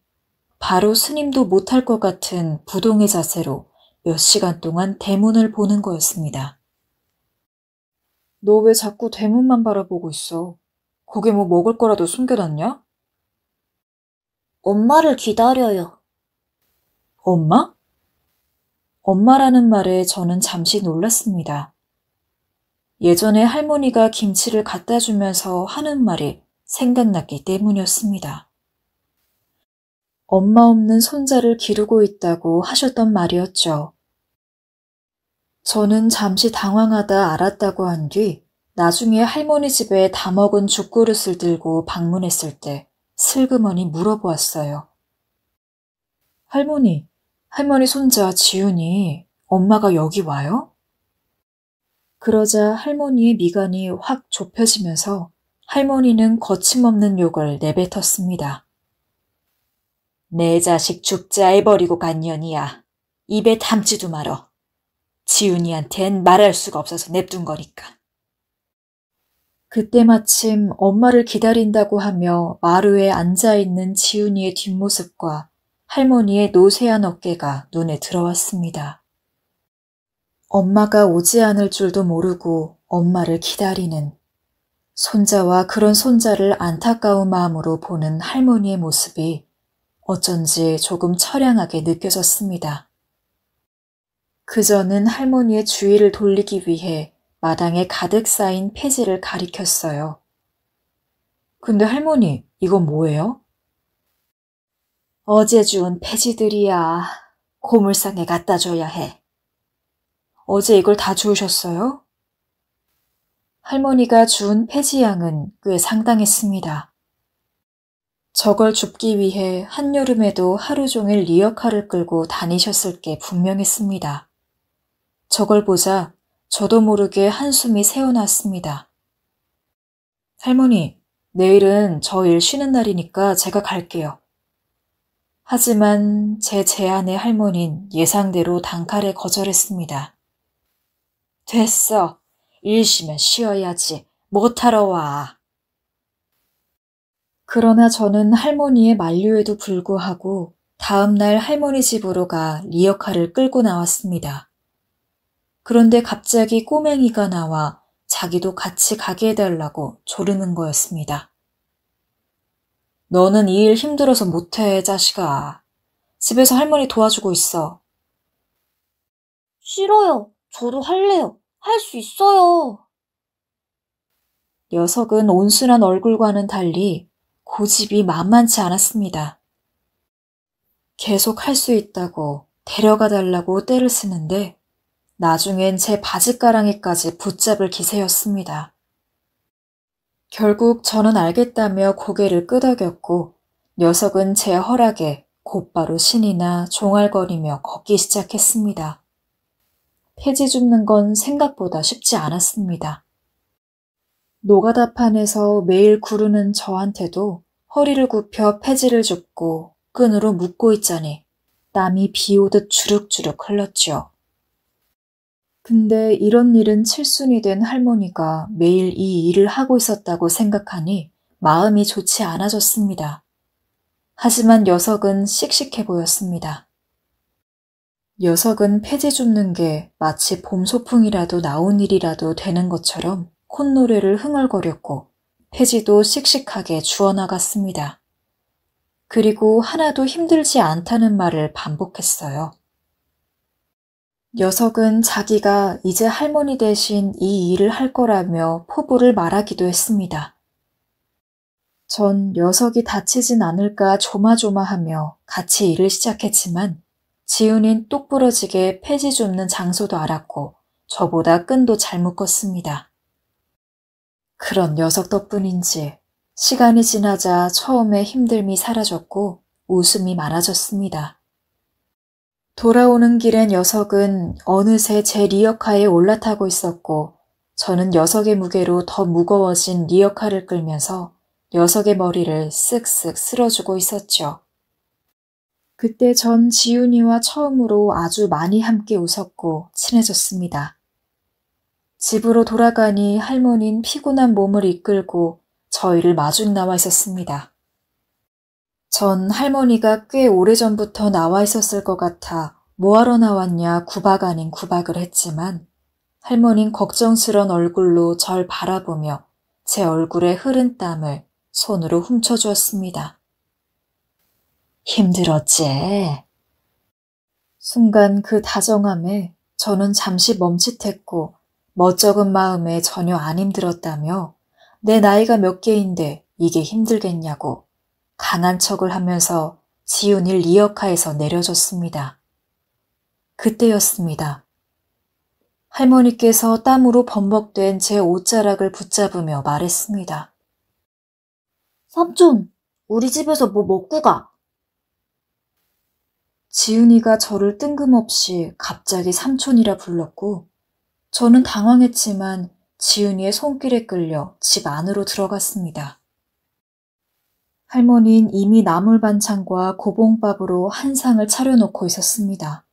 바로 스님도 못할 것 같은 부동의 자세로 몇 시간 동안 대문을 보는 거였습니다. 너 왜 자꾸 대문만 바라보고 있어? 거기 뭐 먹을 거라도 숨겨놨냐? 엄마를 기다려요. 엄마? 엄마라는 말에 저는 잠시 놀랐습니다. 예전에 할머니가 김치를 갖다 주면서 하는 말이 생각났기 때문이었습니다. 엄마 없는 손자를 기르고 있다고 하셨던 말이었죠. 저는 잠시 당황하다 알았다고 한 뒤 나중에 할머니 집에 다 먹은 죽그릇을 들고 방문했을 때 슬그머니 물어보았어요. 할머니 손자 지훈이 엄마가 여기 와요? 그러자 할머니의 미간이 확 좁혀지면서 할머니는 거침없는 욕을 내뱉었습니다. 내 자식 죽자 해버리고 간 년이야. 입에 담지도 말어. 지훈이한텐 말할 수가 없어서 냅둔 거니까. 그때 마침 엄마를 기다린다고 하며 마루에 앉아있는 지훈이의 뒷모습과 할머니의 노쇠한 어깨가 눈에 들어왔습니다. 엄마가 오지 않을 줄도 모르고 엄마를 기다리는 손자와 그런 손자를 안타까운 마음으로 보는 할머니의 모습이 어쩐지 조금 처량하게 느껴졌습니다. 그저는 할머니의 주의를 돌리기 위해 마당에 가득 쌓인 폐지를 가리켰어요. 근데 할머니, 이건 뭐예요? 어제 주운 폐지들이야. 고물상에 갖다 줘야 해. 어제 이걸 다 주우셨어요? 할머니가 주운 폐지 양은 꽤 상당했습니다. 저걸 줍기 위해 한여름에도 하루 종일 리어카를 끌고 다니셨을 게 분명했습니다. 저걸 보자 저도 모르게 한숨이 새어났습니다. 할머니, 내일은 저 일 쉬는 날이니까 제가 갈게요. 하지만 제 제안에 할머니는 예상대로 단칼에 거절했습니다. 됐어. 일 쉬면 쉬어야지. 못하러 와. 그러나 저는 할머니의 만류에도 불구하고 다음 날 할머니 집으로 가 리어카를 끌고 나왔습니다. 그런데 갑자기 꼬맹이가 나와 자기도 같이 가게 해달라고 조르는 거였습니다. 너는 이 일 힘들어서 못해, 자식아. 집에서 할머니 도와주고 있어. 싫어요. 저도 할래요. 할 수 있어요. 녀석은 온순한 얼굴과는 달리 고집이 만만치 않았습니다. 계속 할 수 있다고 데려가 달라고 떼를 쓰는데 나중엔 제 바짓가랑이까지 붙잡을 기세였습니다. 결국 저는 알겠다며 고개를 끄덕였고 녀석은 제 허락에 곧바로 신이나 종알거리며 걷기 시작했습니다. 폐지 줍는 건 생각보다 쉽지 않았습니다. 노가다판에서 매일 구르는 저한테도 허리를 굽혀 폐지를 줍고 끈으로 묶고 있자니 땀이 비 오듯 주룩주룩 흘렀죠. 근데 이런 일은 칠순이 된 할머니가 매일 이 일을 하고 있었다고 생각하니 마음이 좋지 않아졌습니다. 하지만 녀석은 씩씩해 보였습니다. 녀석은 폐지 줍는 게 마치 봄 소풍이라도 나온 일이라도 되는 것처럼 콧노래를 흥얼거렸고 폐지도 씩씩하게 주워나갔습니다. 그리고 하나도 힘들지 않다는 말을 반복했어요. 녀석은 자기가 이제 할머니 대신 이 일을 할 거라며 포부를 말하기도 했습니다. 전 녀석이 다치진 않을까 조마조마하며 같이 일을 시작했지만 지훈인 똑부러지게 폐지 줍는 장소도 알았고 저보다 끈도 잘 묶었습니다. 그런 녀석 덕분인지 시간이 지나자 처음에 힘듦이 사라졌고 웃음이 많아졌습니다. 돌아오는 길에 녀석은 어느새 제 리어카에 올라타고 있었고 저는 녀석의 무게로 더 무거워진 리어카를 끌면서 녀석의 머리를 쓱쓱 쓸어주고 있었죠. 그때 전 지훈이와 처음으로 아주 많이 함께 웃었고 친해졌습니다. 집으로 돌아가니 할머니는 피곤한 몸을 이끌고 저희를 마중 나와 있었습니다. 전 할머니가 꽤 오래전부터 나와 있었을 것 같아 뭐하러 나왔냐 구박 아닌 구박을 했지만 할머니는 걱정스런 얼굴로 절 바라보며 제 얼굴에 흐른 땀을 손으로 훔쳐주었습니다. 힘들었지? 순간 그 다정함에 저는 잠시 멈칫했고 멋쩍은 마음에 전혀 안 힘들었다며 내 나이가 몇 개인데 이게 힘들겠냐고 강한 척을 하면서 지훈이를 리어카에서 내려줬습니다. 그때였습니다. 할머니께서 땀으로 범벅된 제 옷자락을 붙잡으며 말했습니다. 삼촌, 우리 집에서 뭐 먹고 가. 지훈이가 저를 뜬금없이 갑자기 삼촌이라 불렀고 저는 당황했지만 지훈이의 손길에 끌려 집 안으로 들어갔습니다. 할머니는 이미 나물 반찬과 고봉밥으로 한 상을 차려놓고 있었습니다.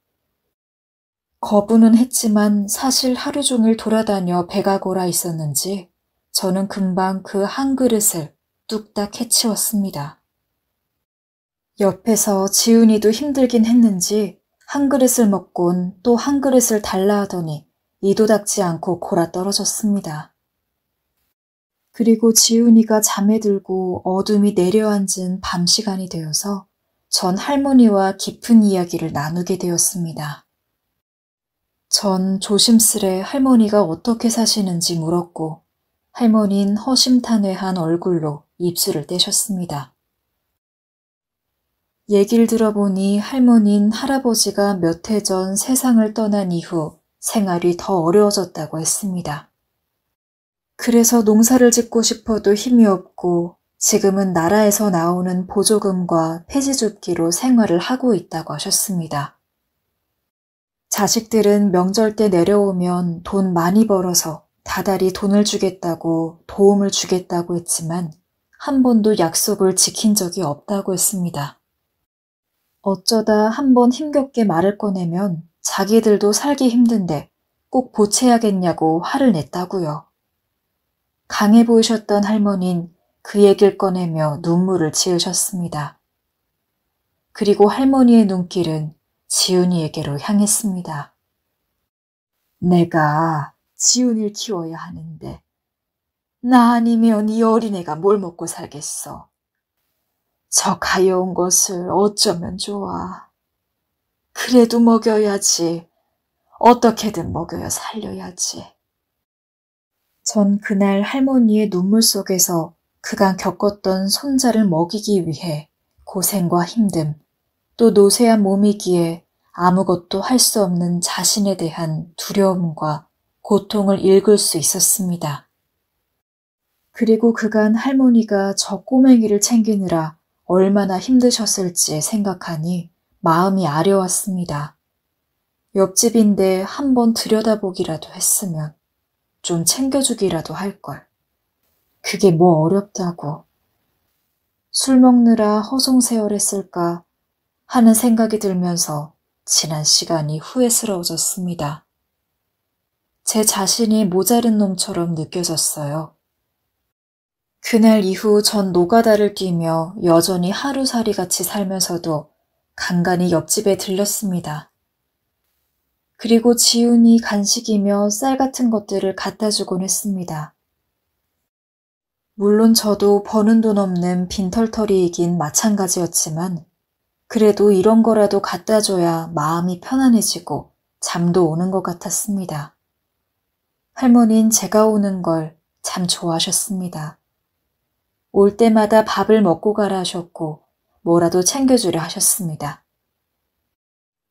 거부는 했지만 사실 하루 종일 돌아다녀 배가 고라 있었는지 저는 금방 그 한 그릇을 뚝딱 해치웠습니다. 옆에서 지훈이도 힘들긴 했는지 한 그릇을 먹곤 또 한 그릇을 달라 하더니 이도 닦지 않고 골아 떨어졌습니다. 그리고 지훈이가 잠에 들고 어둠이 내려앉은 밤 시간이 되어서 전 할머니와 깊은 이야기를 나누게 되었습니다. 전 조심스레 할머니가 어떻게 사시는지 물었고 할머니는 허심탄회한 얼굴로 입술을 떼셨습니다. 얘기를 들어보니 할머니는 할아버지가 몇 해 전 세상을 떠난 이후 생활이 더 어려워졌다고 했습니다. 그래서 농사를 짓고 싶어도 힘이 없고 지금은 나라에서 나오는 보조금과 폐지줍기로 생활을 하고 있다고 하셨습니다. 자식들은 명절 때 내려오면 돈 많이 벌어서 다달이 돈을 주겠다고 도움을 주겠다고 했지만 한 번도 약속을 지킨 적이 없다고 했습니다. 어쩌다 한 번 힘겹게 말을 꺼내면 자기들도 살기 힘든데 꼭 보채야겠냐고 화를 냈다고요. 강해 보이셨던 할머니는 그 얘기를 꺼내며 눈물을 지으셨습니다. 그리고 할머니의 눈길은 지훈이에게로 향했습니다. 내가 지훈이를 키워야 하는데 나 아니면 이 어린애가 뭘 먹고 살겠어. 저 가여운 것을 어쩌면 좋아. 그래도 먹여야지. 어떻게든 먹여야 살려야지. 전 그날 할머니의 눈물 속에서 그간 겪었던 손자를 먹이기 위해 고생과 힘듦, 또 노쇠한 몸이기에 아무것도 할 수 없는 자신에 대한 두려움과 고통을 읽을 수 있었습니다. 그리고 그간 할머니가 저 꼬맹이를 챙기느라 얼마나 힘드셨을지 생각하니 마음이 아려왔습니다. 옆집인데 한번 들여다보기라도 했으면, 좀 챙겨주기라도 할걸. 그게 뭐 어렵다고. 술 먹느라 허송세월했을까 하는 생각이 들면서 지난 시간이 후회스러워졌습니다. 제 자신이 모자른 놈처럼 느껴졌어요. 그날 이후 전 노가다를 뛰며 여전히 하루살이같이 살면서도 간간히 옆집에 들렸습니다. 그리고 지훈이 간식이며 쌀 같은 것들을 갖다 주곤 했습니다. 물론 저도 버는 돈 없는 빈털터리이긴 마찬가지였지만 그래도 이런 거라도 갖다 줘야 마음이 편안해지고 잠도 오는 것 같았습니다. 할머니는 제가 오는 걸 참 좋아하셨습니다. 올 때마다 밥을 먹고 가라 하셨고 뭐라도 챙겨주려 하셨습니다.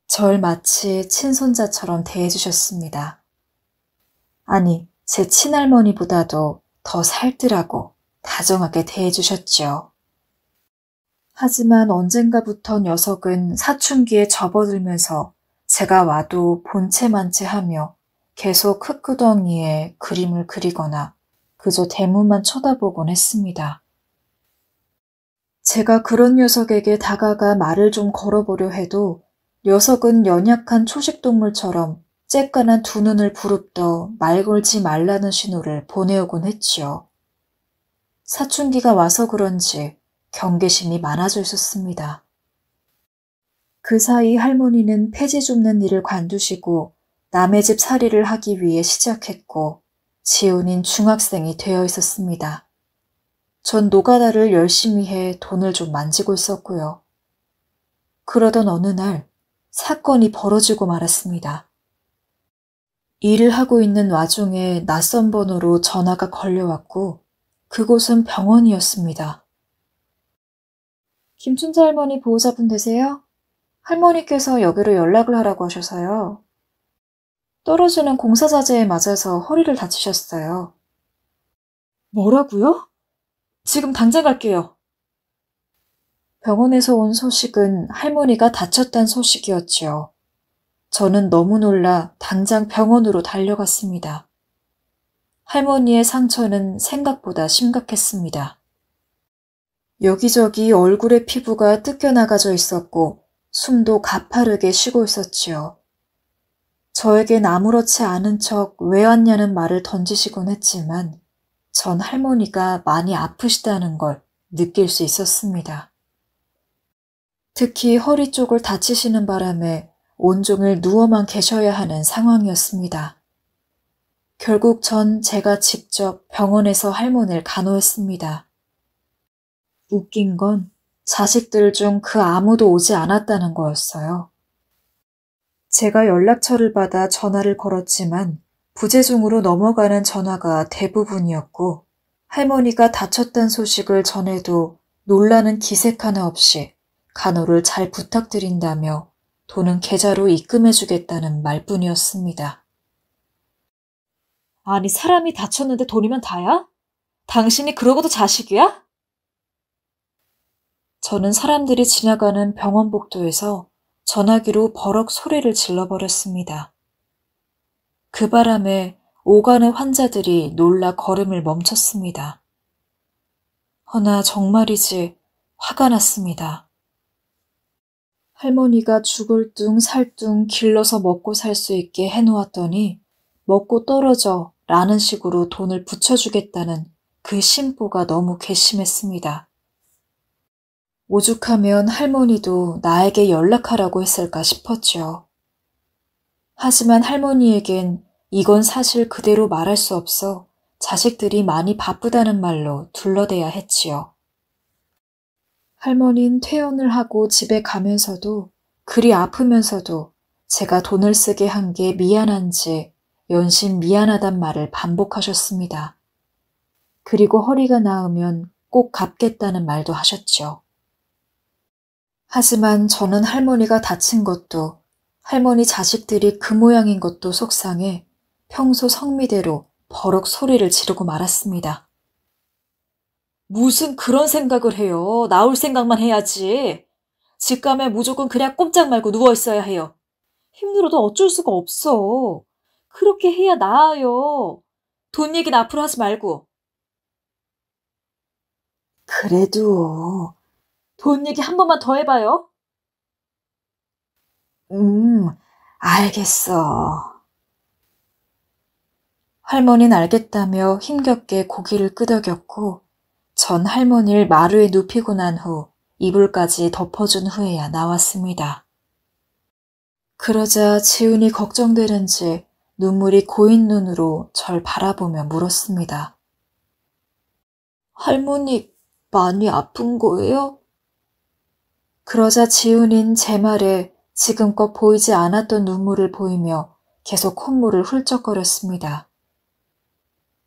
절 마치 친손자처럼 대해주셨습니다. 아니, 제 친할머니보다도 더 살뜰하고 다정하게 대해주셨죠. 하지만 언젠가부터 녀석은 사춘기에 접어들면서 제가 와도 본체만체 하며 계속 흙구덩이에 그림을 그리거나 그저 대문만 쳐다보곤 했습니다. 제가 그런 녀석에게 다가가 말을 좀 걸어보려 해도 녀석은 연약한 초식동물처럼 쬐깐한 두 눈을 부릅떠 말 걸지 말라는 신호를 보내오곤 했지요. 사춘기가 와서 그런지 경계심이 많아져 있었습니다. 그 사이 할머니는 폐지 줍는 일을 관두시고 남의 집 살이를 하기 위해 시작했고 지훈인 중학생이 되어 있었습니다. 전 노가다를 열심히 해 돈을 좀 만지고 있었고요. 그러던 어느 날 사건이 벌어지고 말았습니다. 일을 하고 있는 와중에 낯선 번호로 전화가 걸려왔고 그곳은 병원이었습니다. 김춘자 할머니 보호자분 되세요? 할머니께서 여기로 연락을 하라고 하셔서요. 떨어지는 공사자재에 맞아서 허리를 다치셨어요. 뭐라고요? 지금 당장 갈게요. 병원에서 온 소식은 할머니가 다쳤다는 소식이었지요. 저는 너무 놀라 당장 병원으로 달려갔습니다. 할머니의 상처는 생각보다 심각했습니다. 여기저기 얼굴의 피부가 뜯겨나가져 있었고 숨도 가파르게 쉬고 있었지요. 저에겐 아무렇지 않은 척 왜 왔냐는 말을 던지시곤 했지만 전 할머니가 많이 아프시다는 걸 느낄 수 있었습니다. 특히 허리 쪽을 다치시는 바람에 온종일 누워만 계셔야 하는 상황이었습니다. 결국 전 제가 직접 병원에서 할머니를 간호했습니다. 웃긴 건 자식들 중 그 아무도 오지 않았다는 거였어요. 제가 연락처를 받아 전화를 걸었지만 부재중으로 넘어가는 전화가 대부분이었고 할머니가 다쳤다는 소식을 전해도 놀라는 기색 하나 없이 간호를 잘 부탁드린다며 돈은 계좌로 입금해주겠다는 말뿐이었습니다. 아니 사람이 다쳤는데 돈이면 다야? 당신이 그러고도 자식이야? 저는 사람들이 지나가는 병원 복도에서 전화기로 버럭 소리를 질러버렸습니다. 그 바람에 오가는 환자들이 놀라 걸음을 멈췄습니다. 허나 정말이지 화가 났습니다. 할머니가 죽을 둥 살 둥 길러서 먹고 살 수 있게 해놓았더니 먹고 떨어져 라는 식으로 돈을 붙여주겠다는 그 심보가 너무 괘씸했습니다. 오죽하면 할머니도 나에게 연락하라고 했을까 싶었죠. 하지만 할머니에겐 이건 사실 그대로 말할 수 없어 자식들이 많이 바쁘다는 말로 둘러대야 했지요. 할머니는 퇴원을 하고 집에 가면서도 그리 아프면서도 제가 돈을 쓰게 한 게 미안한지 연신 미안하단 말을 반복하셨습니다. 그리고 허리가 나으면 꼭 갚겠다는 말도 하셨죠. 하지만 저는 할머니가 다친 것도 할머니 자식들이 그 모양인 것도 속상해 평소 성미대로 버럭 소리를 지르고 말았습니다. 무슨 그런 생각을 해요. 나올 생각만 해야지. 집 가면 무조건 그냥 꼼짝 말고 누워있어야 해요. 힘들어도 어쩔 수가 없어. 그렇게 해야 나아요. 돈 얘기는 앞으로 하지 말고. 그래도 돈 얘기 한 번만 더 해봐요. 알겠어. 할머니는 알겠다며 힘겹게 고개를 끄덕였고 전 할머니를 마루에 눕히고 난 후 이불까지 덮어준 후에야 나왔습니다. 그러자 지훈이 걱정되는지 눈물이 고인 눈으로 절 바라보며 물었습니다. 할머니 많이 아픈 거예요? 그러자 지훈인 제 말에 지금껏 보이지 않았던 눈물을 보이며 계속 콧물을 훌쩍거렸습니다.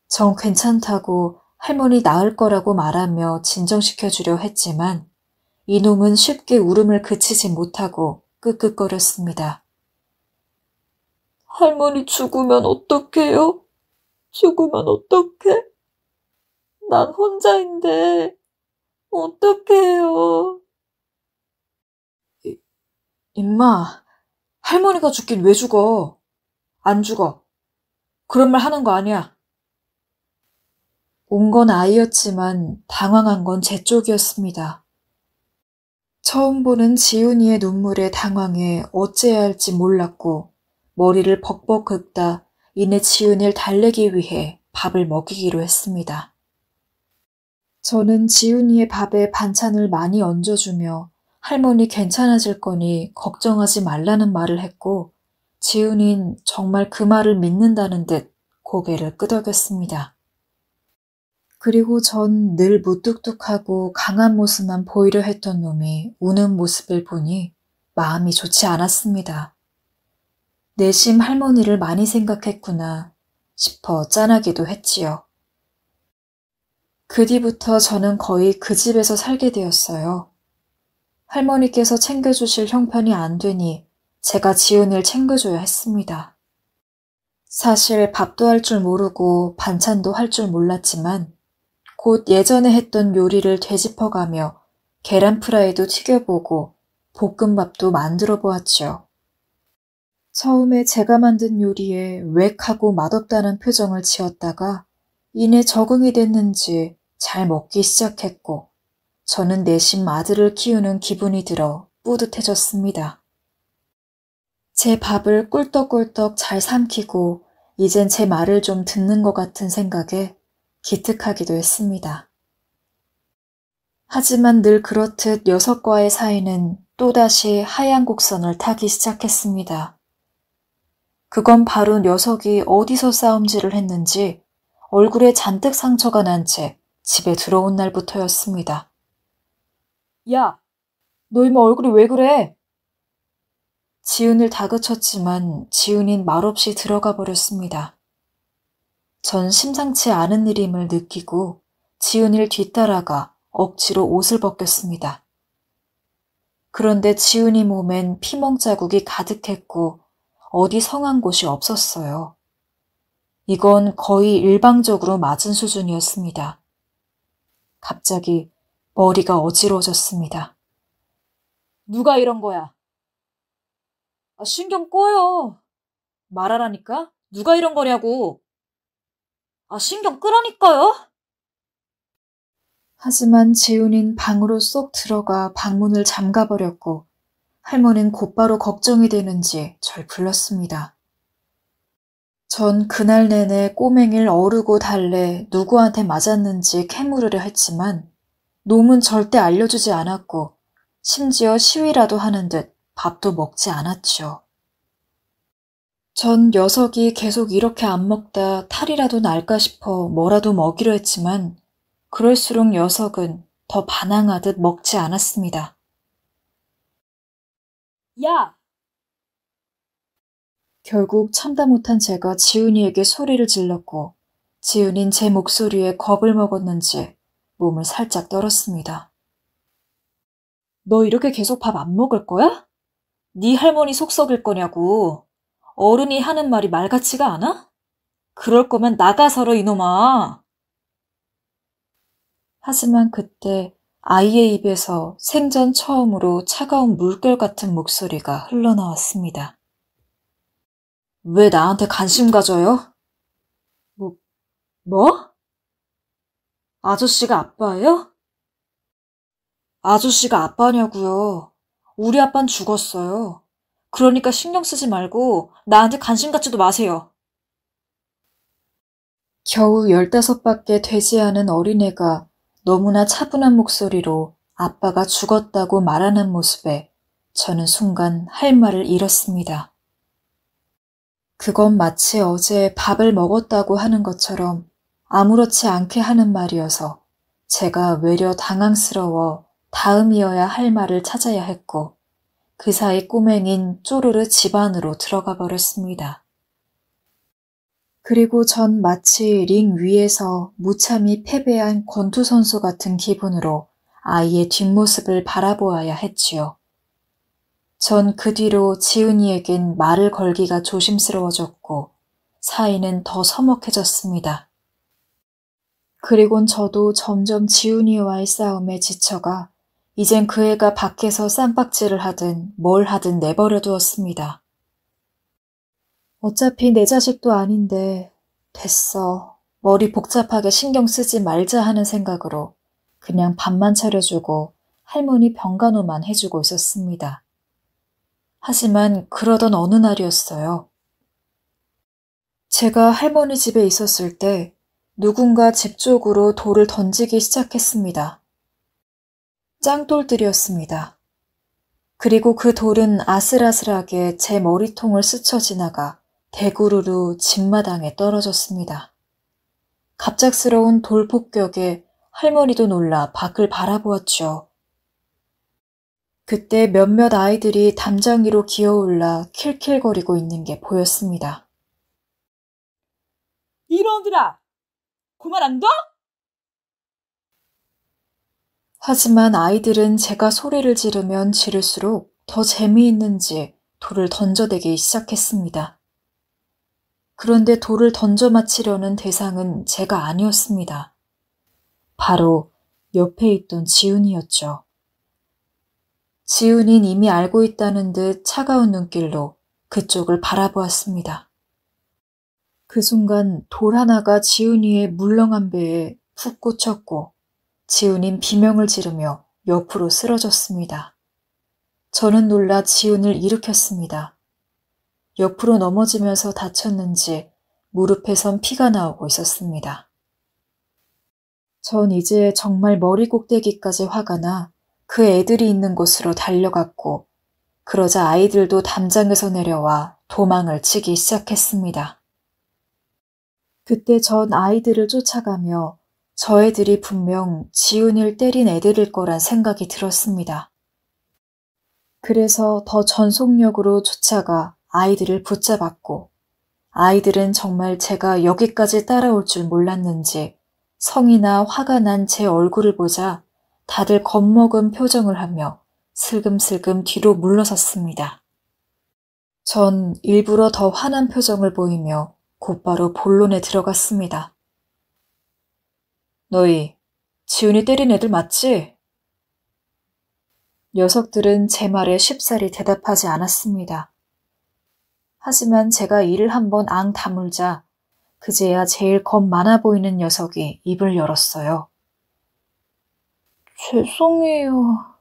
전 괜찮다고 할머니 나을 거라고 말하며 진정시켜주려 했지만 이놈은 쉽게 울음을 그치지 못하고 끄끄거렸습니다. 할머니 죽으면 어떡해요? 죽으면 어떡해? 난 혼자인데 어떡해요? 임마, 할머니가 죽긴 왜 죽어? 안 죽어. 그런 말 하는 거 아니야. 온 건 아이였지만 당황한 건 제 쪽이었습니다. 처음 보는 지훈이의 눈물에 당황해 어째야 할지 몰랐고 머리를 벅벅 긁다 이내 지훈이를 달래기 위해 밥을 먹이기로 했습니다. 저는 지훈이의 밥에 반찬을 많이 얹어주며 할머니 괜찮아질 거니 걱정하지 말라는 말을 했고 지훈이는 정말 그 말을 믿는다는 듯 고개를 끄덕였습니다. 그리고 전 늘 무뚝뚝하고 강한 모습만 보이려 했던 놈이 우는 모습을 보니 마음이 좋지 않았습니다. 내심 할머니를 많이 생각했구나 싶어 짠하기도 했지요. 그 뒤부터 저는 거의 그 집에서 살게 되었어요. 할머니께서 챙겨주실 형편이 안 되니 제가 지훈이를 챙겨줘야 했습니다. 사실 밥도 할 줄 모르고 반찬도 할 줄 몰랐지만 곧 예전에 했던 요리를 되짚어가며 계란 프라이도 튀겨보고 볶음밥도 만들어 보았죠. 처음에 제가 만든 요리에 웩하고 맛없다는 표정을 지었다가 이내 적응이 됐는지 잘 먹기 시작했고 저는 내심 아들을 키우는 기분이 들어 뿌듯해졌습니다. 제 밥을 꿀떡꿀떡 잘 삼키고 이젠 제 말을 좀 듣는 것 같은 생각에 기특하기도 했습니다. 하지만 늘 그렇듯 녀석과의 사이는 또다시 하얀 곡선을 타기 시작했습니다. 그건 바로 녀석이 어디서 싸움질을 했는지 얼굴에 잔뜩 상처가 난 채 집에 들어온 날부터였습니다. 야, 너 이모 얼굴이 왜 그래? 지훈을 다그쳤지만 지훈인 말없이 들어가 버렸습니다. 전 심상치 않은 일임을 느끼고 지훈이를 뒤따라가 억지로 옷을 벗겼습니다. 그런데 지훈이 몸엔 피멍 자국이 가득했고 어디 성한 곳이 없었어요. 이건 거의 일방적으로 맞은 수준이었습니다. 갑자기 머리가 어지러워졌습니다. 누가 이런 거야? 신경 꺼요. 말하라니까? 누가 이런 거냐고. 신경 끄라니까요? 하지만 지훈인 방으로 쏙 들어가 방문을 잠가버렸고 할머니는 곧바로 걱정이 되는지 절 불렀습니다. 전 그날 내내 꼬맹이를 어르고 달래 누구한테 맞았는지 캐물으려 했지만 놈은 절대 알려주지 않았고 심지어 시위라도 하는 듯 밥도 먹지 않았죠. 전 녀석이 계속 이렇게 안 먹다 탈이라도 날까 싶어 뭐라도 먹이려 했지만 그럴수록 녀석은 더 반항하듯 먹지 않았습니다. 야! 결국 참다 못한 제가 지훈이에게 소리를 질렀고 지훈인 제 목소리에 겁을 먹었는지 몸을 살짝 떨었습니다. 너 이렇게 계속 밥 안 먹을 거야? 네 할머니 속 썩일 거냐고. 어른이 하는 말이 말 같지가 않아? 그럴 거면 나가서라 이놈아. 하지만 그때 아이의 입에서 생전 처음으로 차가운 물결 같은 목소리가 흘러나왔습니다. 왜 나한테 관심 가져요? 뭐? 아저씨가 아빠예요? 아저씨가 아빠냐고요. 우리 아빠는 죽었어요. 그러니까 신경 쓰지 말고 나한테 관심 갖지도 마세요. 겨우 15밖에 되지 않은 어린애가 너무나 차분한 목소리로 아빠가 죽었다고 말하는 모습에 저는 순간 할 말을 잃었습니다. 그건 마치 어제 밥을 먹었다고 하는 것처럼 아무렇지 않게 하는 말이어서 제가 외려 당황스러워 다음이어야 할 말을 찾아야 했고 그 사이 꼬맹인 쪼르르 집 안으로 들어가 버렸습니다. 그리고 전 마치 링 위에서 무참히 패배한 권투 선수 같은 기분으로 아이의 뒷모습을 바라보아야 했지요. 전 그 뒤로 지은이에겐 말을 걸기가 조심스러워졌고 사이는 더 서먹해졌습니다. 그리곤 저도 점점 지훈이와의 싸움에 지쳐가 이젠 그 애가 밖에서 쌈박질을 하든 뭘 하든 내버려 두었습니다. 어차피 내 자식도 아닌데 됐어. 머리 복잡하게 신경 쓰지 말자 하는 생각으로 그냥 밥만 차려주고 할머니 병간호만 해주고 있었습니다. 하지만 그러던 어느 날이었어요. 제가 할머니 집에 있었을 때 누군가 집 쪽으로 돌을 던지기 시작했습니다. 짱돌들이었습니다. 그리고 그 돌은 아슬아슬하게 제 머리통을 스쳐 지나가 대구르르 집마당에 떨어졌습니다. 갑작스러운 돌 폭격에 할머니도 놀라 밖을 바라보았죠. 그때 몇몇 아이들이 담장 위로 기어올라 킬킬거리고 있는 게 보였습니다. 이놈들아! 그만 안 둬? 하지만 아이들은 제가 소리를 지르면 지를수록 더 재미있는지 돌을 던져대기 시작했습니다. 그런데 돌을 던져 맞히려는 대상은 제가 아니었습니다. 바로 옆에 있던 지훈이었죠. 지훈이는 이미 알고 있다는 듯 차가운 눈길로 그쪽을 바라보았습니다. 그 순간 돌 하나가 지훈이의 물렁한 배에 푹 꽂혔고 지훈인 비명을 지르며 옆으로 쓰러졌습니다. 저는 놀라 지훈을 일으켰습니다. 옆으로 넘어지면서 다쳤는지 무릎에선 피가 나오고 있었습니다. 전 이제 정말 머리 꼭대기까지 화가 나 그 애들이 있는 곳으로 달려갔고 그러자 아이들도 담장에서 내려와 도망을 치기 시작했습니다. 그때 전 아이들을 쫓아가며 저 애들이 분명 지훈이를 때린 애들일 거란 생각이 들었습니다. 그래서 더 전속력으로 쫓아가 아이들을 붙잡았고 아이들은 정말 제가 여기까지 따라올 줄 몰랐는지 성이나 화가 난 제 얼굴을 보자 다들 겁먹은 표정을 하며 슬금슬금 뒤로 물러섰습니다. 전 일부러 더 화난 표정을 보이며 곧바로 본론에 들어갔습니다. 너희 지훈이 때린 애들 맞지? 녀석들은 제 말에 쉽사리 대답하지 않았습니다. 하지만 제가 이를 한번 앙 다물자 그제야 제일 겁 많아 보이는 녀석이 입을 열었어요. 죄송해요.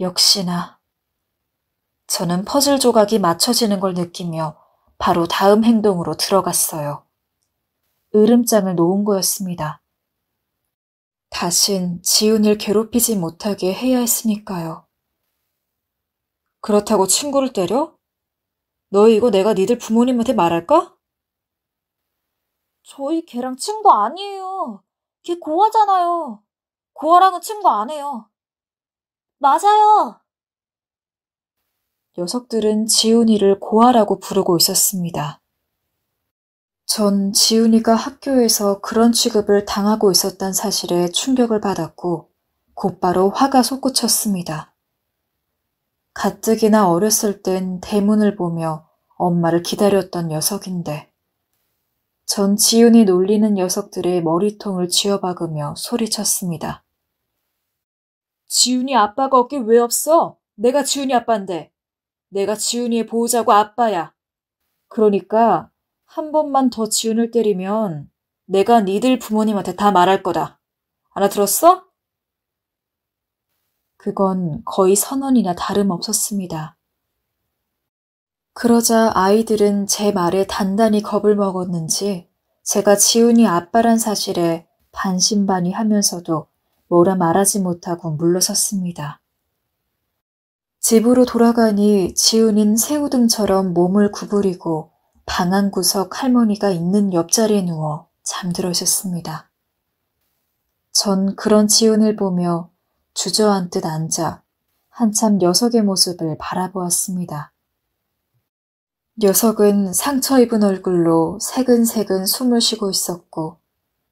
역시나. 저는 퍼즐 조각이 맞춰지는 걸 느끼며 바로 다음 행동으로 들어갔어요. 으름장을 놓은 거였습니다. 다신 지훈이를 괴롭히지 못하게 해야 했으니까요. 그렇다고 친구를 때려? 너희 이거 내가 니들 부모님한테 말할까? 저희 걔랑 친구 아니에요. 걔 고아잖아요. 고아랑은 친구 안 해요. 맞아요. 녀석들은 지훈이를 고아라고 부르고 있었습니다. 전 지훈이가 학교에서 그런 취급을 당하고 있었단 사실에 충격을 받았고 곧바로 화가 솟구쳤습니다. 가뜩이나 어렸을 땐 대문을 보며 엄마를 기다렸던 녀석인데 전 지훈이 놀리는 녀석들의 머리통을 쥐어박으며 소리쳤습니다. 지훈이 아빠가 없게 왜 없어? 내가 지훈이 아빠인데. 내가 지훈이의 보호자고 아빠야. 그러니까 한 번만 더 지훈을 때리면 내가 니들 부모님한테 다 말할 거다. 알아들었어? 그건 거의 선언이나 다름없었습니다. 그러자 아이들은 제 말에 단단히 겁을 먹었는지 제가 지훈이 아빠란 사실에 반신반의하면서도 뭐라 말하지 못하고 물러섰습니다. 집으로 돌아가니 지훈인 새우등처럼 몸을 구부리고 방 한 구석 할머니가 있는 옆자리에 누워 잠들어 있었습니다. 전 그런 지훈을 보며 주저앉듯 앉아 한참 녀석의 모습을 바라보았습니다. 녀석은 상처 입은 얼굴로 새근새근 숨을 쉬고 있었고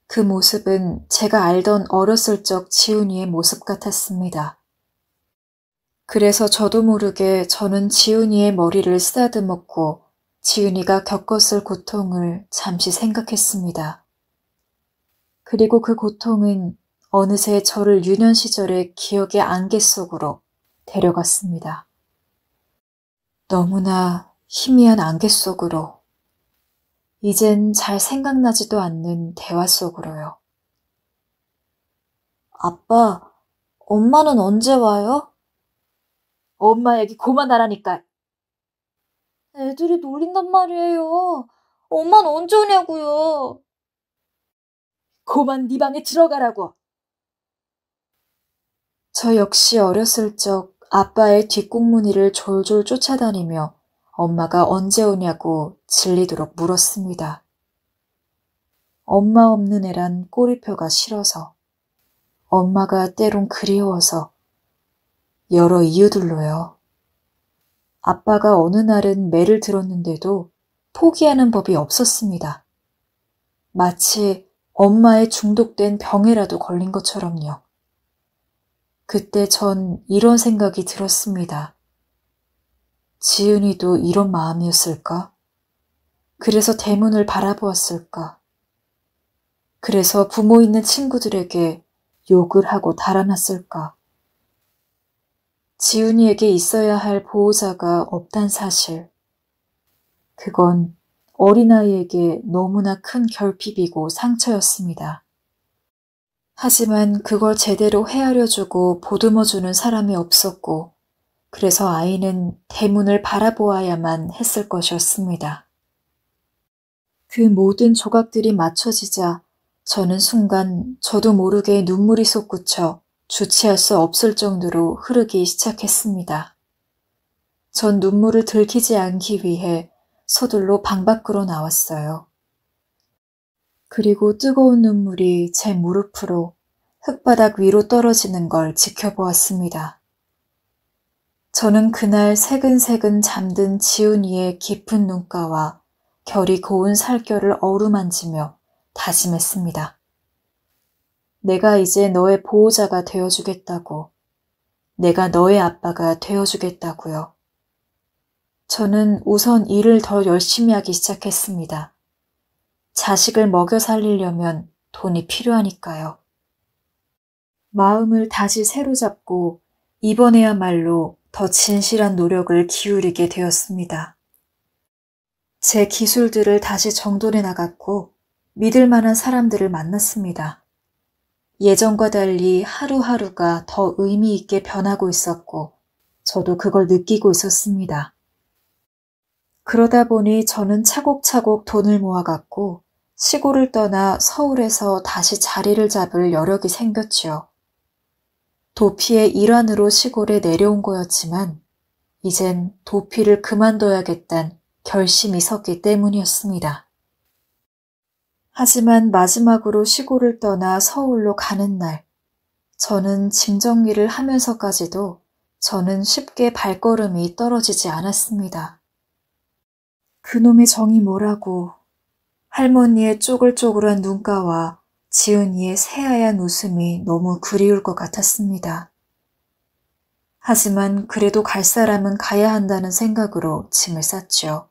그 모습은 제가 알던 어렸을 적 지훈이의 모습 같았습니다. 그래서 저도 모르게 저는 지훈이의 머리를 쓰다듬었고 지훈이가 겪었을 고통을 잠시 생각했습니다. 그리고 그 고통은 어느새 저를 유년 시절의 기억의 안개 속으로 데려갔습니다. 너무나 희미한 안개 속으로, 이젠 잘 생각나지도 않는 대화 속으로요. 아빠, 엄마는 언제 와요? 엄마 얘기 그만하라니까. 애들이 놀린단 말이에요. 엄마는 언제 오냐고요. 그만 네 방에 들어가라고. 저 역시 어렸을 적 아빠의 뒷꽁무니를 졸졸 쫓아다니며 엄마가 언제 오냐고 질리도록 물었습니다. 엄마 없는 애란 꼬리표가 싫어서, 엄마가 때론 그리워서, 여러 이유들로요. 아빠가 어느 날은 매를 들었는데도 포기하는 법이 없었습니다. 마치 엄마의 중독된 병에라도 걸린 것처럼요. 그때 전 이런 생각이 들었습니다. 지은이도 이런 마음이었을까? 그래서 대문을 바라보았을까? 그래서 부모 있는 친구들에게 욕을 하고 달아났을까? 지훈이에게 있어야 할 보호자가 없단 사실. 그건 어린아이에게 너무나 큰 결핍이고 상처였습니다. 하지만 그걸 제대로 헤아려주고 보듬어주는 사람이 없었고, 그래서 아이는 대문을 바라보아야만 했을 것이었습니다. 그 모든 조각들이 맞춰지자 저는 순간 저도 모르게 눈물이 솟구쳐 주체할 수 없을 정도로 흐르기 시작했습니다. 전 눈물을 들키지 않기 위해 서둘러 방 밖으로 나왔어요. 그리고 뜨거운 눈물이 제 무릎으로 흙바닥 위로 떨어지는 걸 지켜보았습니다. 저는 그날 새근새근 잠든 지훈이의 깊은 눈가와 결이 고운 살결을 어루만지며 다짐했습니다. 내가 이제 너의 보호자가 되어주겠다고. 내가 너의 아빠가 되어주겠다고요. 저는 우선 일을 더 열심히 하기 시작했습니다. 자식을 먹여 살리려면 돈이 필요하니까요. 마음을 다시 새로 잡고 이번에야말로 더 진실한 노력을 기울이게 되었습니다. 제 기술들을 다시 정돈해 나갔고 믿을 만한 사람들을 만났습니다. 예전과 달리 하루하루가 더 의미 있게 변하고 있었고 저도 그걸 느끼고 있었습니다. 그러다 보니 저는 차곡차곡 돈을 모아갔고 시골을 떠나 서울에서 다시 자리를 잡을 여력이 생겼지요. 도피의 일환으로 시골에 내려온 거였지만 이젠 도피를 그만둬야겠단 결심이 섰기 때문이었습니다. 하지만 마지막으로 시골을 떠나 서울로 가는 날, 저는 짐 정리를 하면서까지도 저는 쉽게 발걸음이 떨어지지 않았습니다. 그놈의 정이 뭐라고, 할머니의 쪼글쪼글한 눈가와 지은이의 새하얀 웃음이 너무 그리울 것 같았습니다. 하지만 그래도 갈 사람은 가야 한다는 생각으로 짐을 쌌죠.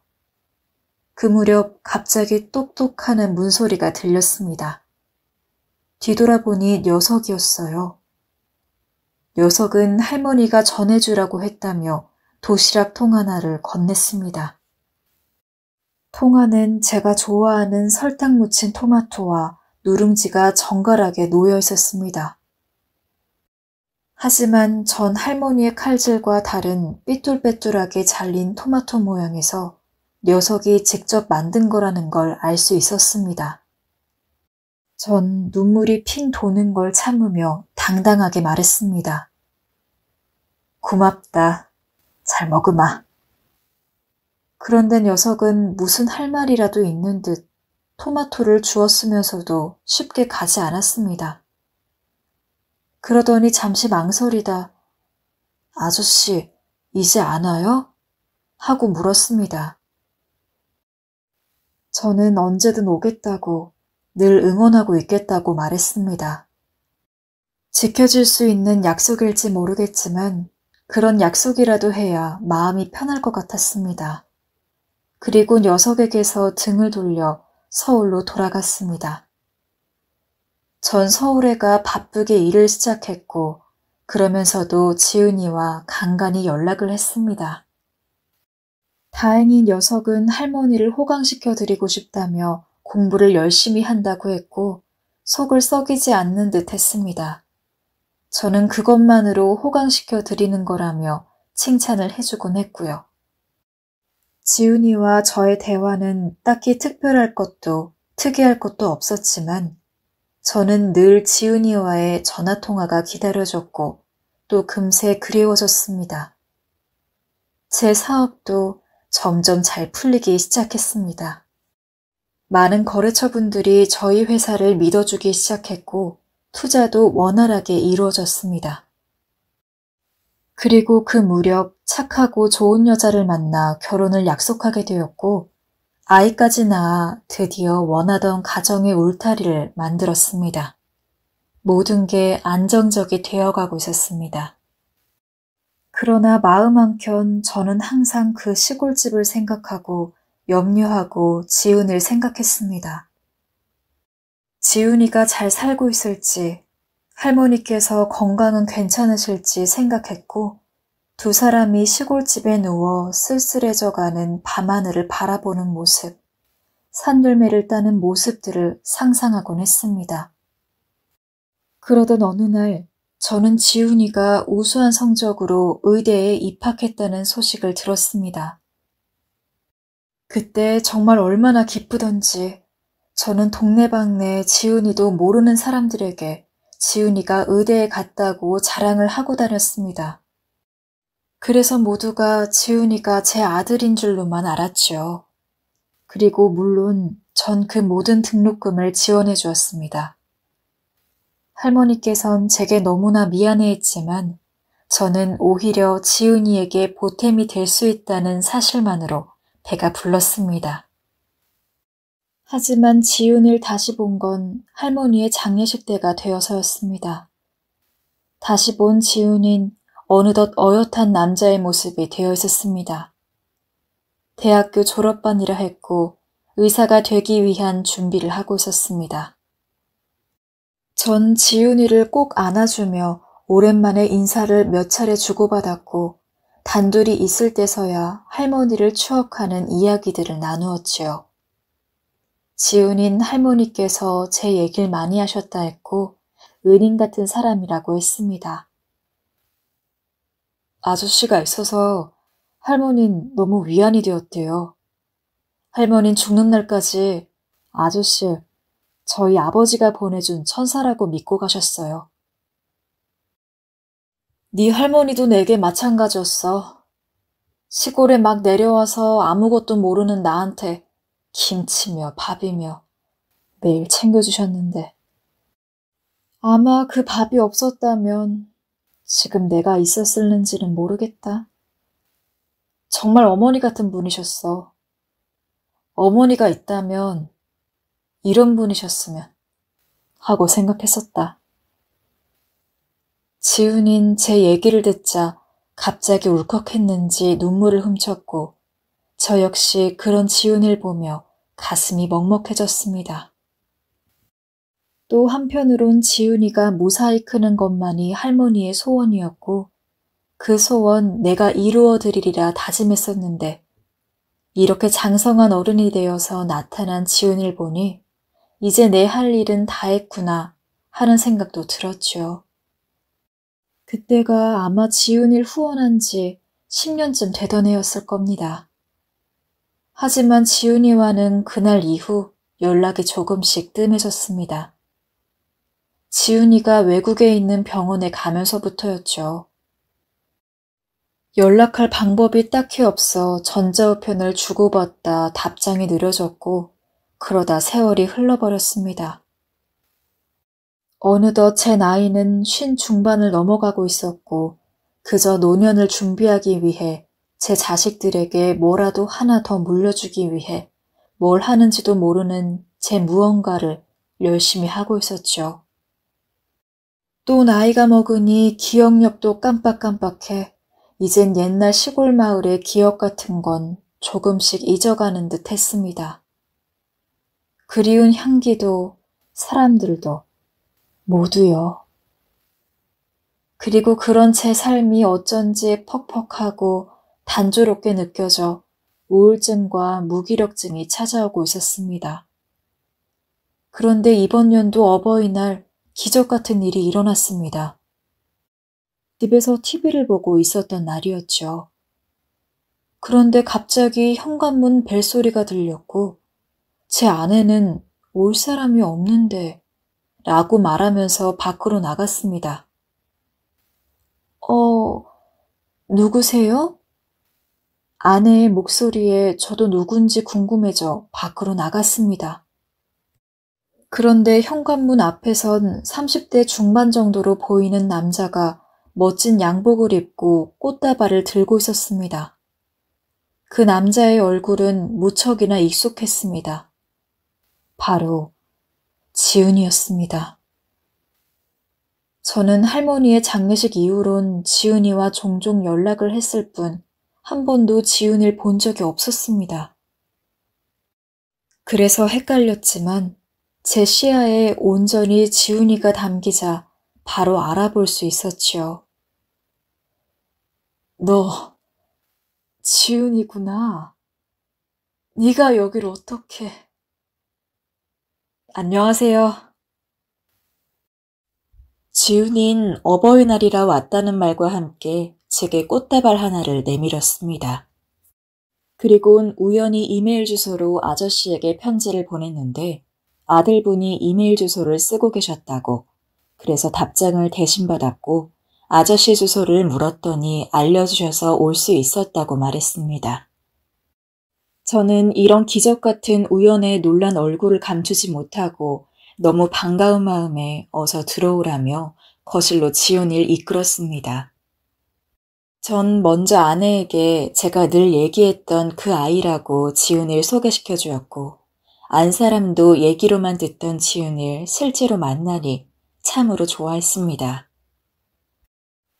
그 무렵 갑자기 똑똑하는 문소리가 들렸습니다. 뒤돌아보니 녀석이었어요. 녀석은 할머니가 전해주라고 했다며 도시락 통 하나를 건넸습니다. 통 안엔 제가 좋아하는 설탕 묻힌 토마토와 누룽지가 정갈하게 놓여 있었습니다. 하지만 전 할머니의 칼질과 다른 삐뚤빼뚤하게 잘린 토마토 모양에서 녀석이 직접 만든 거라는 걸 알 수 있었습니다. 전 눈물이 핑 도는 걸 참으며 당당하게 말했습니다. 고맙다. 잘 먹으마. 그런데 녀석은 무슨 할 말이라도 있는 듯 토마토를 주었으면서도 쉽게 가지 않았습니다. 그러더니 잠시 망설이다. 아저씨, 이제 안 와요? 하고 물었습니다. 저는 언제든 오겠다고, 늘 응원하고 있겠다고 말했습니다. 지켜질 수 있는 약속일지 모르겠지만 그런 약속이라도 해야 마음이 편할 것 같았습니다. 그리고 녀석에게서 등을 돌려 서울로 돌아갔습니다. 전 서울에 가 바쁘게 일을 시작했고 그러면서도 지은이와 간간히 연락을 했습니다. 다행히 녀석은 할머니를 호강시켜 드리고 싶다며 공부를 열심히 한다고 했고 속을 썩이지 않는 듯 했습니다. 저는 그것만으로 호강시켜 드리는 거라며 칭찬을 해주곤 했고요. 지훈이와 저의 대화는 딱히 특별할 것도 특이할 것도 없었지만 저는 늘 지훈이와의 전화통화가 기다려졌고 또 금세 그리워졌습니다. 제 사업도 점점 잘 풀리기 시작했습니다. 많은 거래처분들이 저희 회사를 믿어주기 시작했고 투자도 원활하게 이루어졌습니다. 그리고 그 무렵 착하고 좋은 여자를 만나 결혼을 약속하게 되었고 아이까지 낳아 드디어 원하던 가정의 울타리를 만들었습니다. 모든 게 안정적이 되어가고 있었습니다. 그러나 마음 한켠 저는 항상 그 시골집을 생각하고 염려하고 지훈을 생각했습니다. 지훈이가 잘 살고 있을지, 할머니께서 건강은 괜찮으실지 생각했고 두 사람이 시골집에 누워 쓸쓸해져가는 밤하늘을 바라보는 모습, 산열매를 따는 모습들을 상상하곤 했습니다. 그러던 어느 날 저는 지훈이가 우수한 성적으로 의대에 입학했다는 소식을 들었습니다. 그때 정말 얼마나 기쁘던지 저는 동네방네 지훈이도 모르는 사람들에게 지훈이가 의대에 갔다고 자랑을 하고 다녔습니다. 그래서 모두가 지훈이가 제 아들인 줄로만 알았죠. 그리고 물론 전 그 모든 등록금을 지원해 주었습니다. 할머니께선 제게 너무나 미안해했지만 저는 오히려 지훈이에게 보탬이 될 수 있다는 사실만으로 배가 불렀습니다. 하지만 지훈이를 다시 본 건 할머니의 장례식 때가 되어서였습니다. 다시 본 지훈이는 어느덧 어엿한 남자의 모습이 되어 있었습니다. 대학교 졸업반이라 했고 의사가 되기 위한 준비를 하고 있었습니다. 전 지훈이를 꼭 안아주며 오랜만에 인사를 몇 차례 주고받았고 단둘이 있을 때서야 할머니를 추억하는 이야기들을 나누었지요. 지훈이는 할머니께서 제 얘기를 많이 하셨다 했고 은인 같은 사람이라고 했습니다. 아저씨가 있어서 할머니는 너무 위안이 되었대요. 할머닌 죽는 날까지 아저씨, 저희 아버지가 보내준 천사라고 믿고 가셨어요. 네 할머니도 내게 마찬가지였어. 시골에 막 내려와서 아무것도 모르는 나한테 김치며 밥이며 매일 챙겨주셨는데 아마 그 밥이 없었다면 지금 내가 있었을는지는 모르겠다. 정말 어머니 같은 분이셨어. 어머니가 있다면 이런 분이셨으면 하고 생각했었다. 지훈인 제 얘기를 듣자 갑자기 울컥했는지 눈물을 훔쳤고 저 역시 그런 지훈을 보며 가슴이 먹먹해졌습니다. 또 한편으론 지훈이가 무사히 크는 것만이 할머니의 소원이었고 그 소원 내가 이루어드리리라 다짐했었는데 이렇게 장성한 어른이 되어서 나타난 지훈이를 보니 이제 내 할 일은 다 했구나 하는 생각도 들었죠. 그때가 아마 지훈이를 후원한 지 10년쯤 되던 해였을 겁니다. 하지만 지훈이와는 그날 이후 연락이 조금씩 뜸해졌습니다. 지훈이가 외국에 있는 병원에 가면서부터였죠. 연락할 방법이 딱히 없어 전자우편을 주고받다 답장이 느려졌고 그러다 세월이 흘러버렸습니다. 어느덧 제 나이는 50 중반을 넘어가고 있었고 그저 노년을 준비하기 위해 제 자식들에게 뭐라도 하나 더 물려주기 위해 뭘 하는지도 모르는 제 무언가를 열심히 하고 있었죠. 또 나이가 먹으니 기억력도 깜빡깜빡해 이젠 옛날 시골 마을의 기억 같은 건 조금씩 잊어가는 듯 했습니다. 그리운 향기도 사람들도 모두요. 그리고 그런 제 삶이 어쩐지 퍽퍽하고 단조롭게 느껴져 우울증과 무기력증이 찾아오고 있었습니다. 그런데 이번 연도 어버이날 기적 같은 일이 일어났습니다. 집에서 TV를 보고 있었던 날이었죠. 그런데 갑자기 현관문 벨소리가 들렸고 제 아내는 올 사람이 없는데 라고 말하면서 밖으로 나갔습니다. 누구세요? 아내의 목소리에 저도 누군지 궁금해져 밖으로 나갔습니다. 그런데 현관문 앞에선 30대 중반 정도로 보이는 남자가 멋진 양복을 입고 꽃다발을 들고 있었습니다. 그 남자의 얼굴은 무척이나 익숙했습니다. 바로 지은이었습니다. 저는 할머니의 장례식 이후론 지은이와 종종 연락을 했을 뿐 한 번도 지은이를 본 적이 없었습니다. 그래서 헷갈렸지만 제 시야에 온전히 지은이가 담기자 바로 알아볼 수 있었지요. 너 지은이구나. 네가 여길 어떻게... 안녕하세요. 지훈인 어버이날이라 왔다는 말과 함께 제게 꽃다발 하나를 내밀었습니다. 그리곤 우연히 이메일 주소로 아저씨에게 편지를 보냈는데 아들분이 이메일 주소를 쓰고 계셨다고, 그래서 답장을 대신 받았고 아저씨 주소를 물었더니 알려주셔서 올 수 있었다고 말했습니다. 저는 이런 기적 같은 우연에 놀란 얼굴을 감추지 못하고 너무 반가운 마음에 어서 들어오라며 거실로 지훈이를 이끌었습니다. 전 먼저 아내에게 제가 늘 얘기했던 그 아이라고 지훈이를 소개시켜 주었고 안 사람도 얘기로만 듣던 지훈이를 실제로 만나니 참으로 좋아했습니다.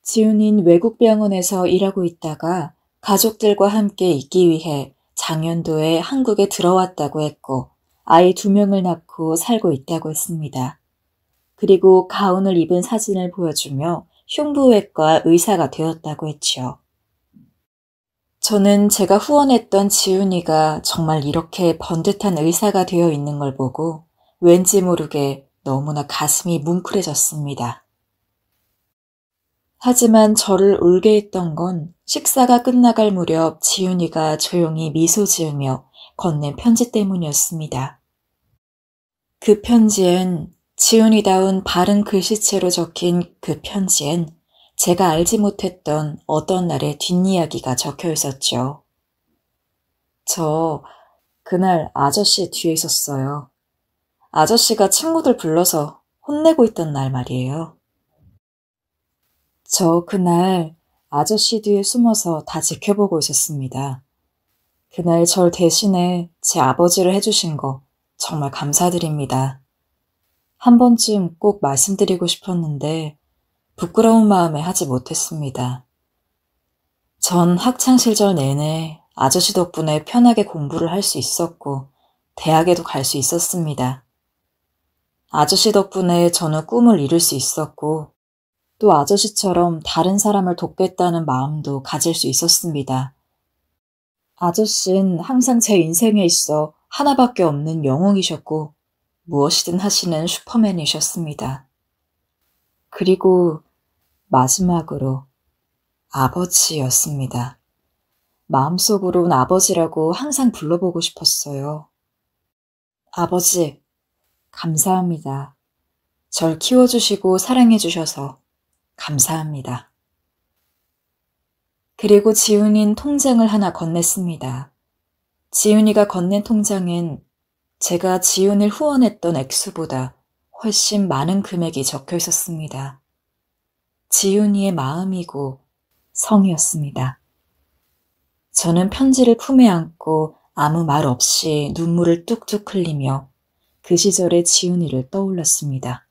지훈이는 외국 병원에서 일하고 있다가 가족들과 함께 있기 위해 작년도에 한국에 들어왔다고 했고 아이 2명을 낳고 살고 있다고 했습니다. 그리고 가운을 입은 사진을 보여주며 흉부외과 의사가 되었다고 했지요. 저는 제가 후원했던 지훈이가 정말 이렇게 번듯한 의사가 되어 있는 걸 보고 왠지 모르게 너무나 가슴이 뭉클해졌습니다. 하지만 저를 울게 했던 건 식사가 끝나갈 무렵 지훈이가 조용히 미소 지으며 건넨 편지 때문이었습니다. 그 편지엔 지훈이다운 바른 글씨체로 적힌 그 편지엔 제가 알지 못했던 어떤 날의 뒷이야기가 적혀 있었죠. 저 그날 아저씨 뒤에 있었어요. 아저씨가 친구들 불러서 혼내고 있던 날 말이에요. 저 그날 아저씨 뒤에 숨어서 다 지켜보고 있었습니다. 그날 절 대신에 제 아버지를 해주신 거 정말 감사드립니다. 한 번쯤 꼭 말씀드리고 싶었는데 부끄러운 마음에 하지 못했습니다. 전 학창시절 내내 아저씨 덕분에 편하게 공부를 할 수 있었고 대학에도 갈 수 있었습니다. 아저씨 덕분에 저는 꿈을 이룰 수 있었고 또 아저씨처럼 다른 사람을 돕겠다는 마음도 가질 수 있었습니다. 아저씨는 항상 제 인생에 있어 하나밖에 없는 영웅이셨고 무엇이든 하시는 슈퍼맨이셨습니다. 그리고 마지막으로 아버지였습니다. 마음속으론 아버지라고 항상 불러보고 싶었어요. 아버지, 감사합니다. 절 키워주시고 사랑해주셔서 감사합니다. 그리고 지훈이는 통장을 하나 건넸습니다. 지훈이가 건넨 통장엔 제가 지훈을 후원했던 액수보다 훨씬 많은 금액이 적혀 있었습니다. 지훈이의 마음이고 성이었습니다. 저는 편지를 품에 안고 아무 말 없이 눈물을 뚝뚝 흘리며 그 시절의 지훈이를 떠올렸습니다.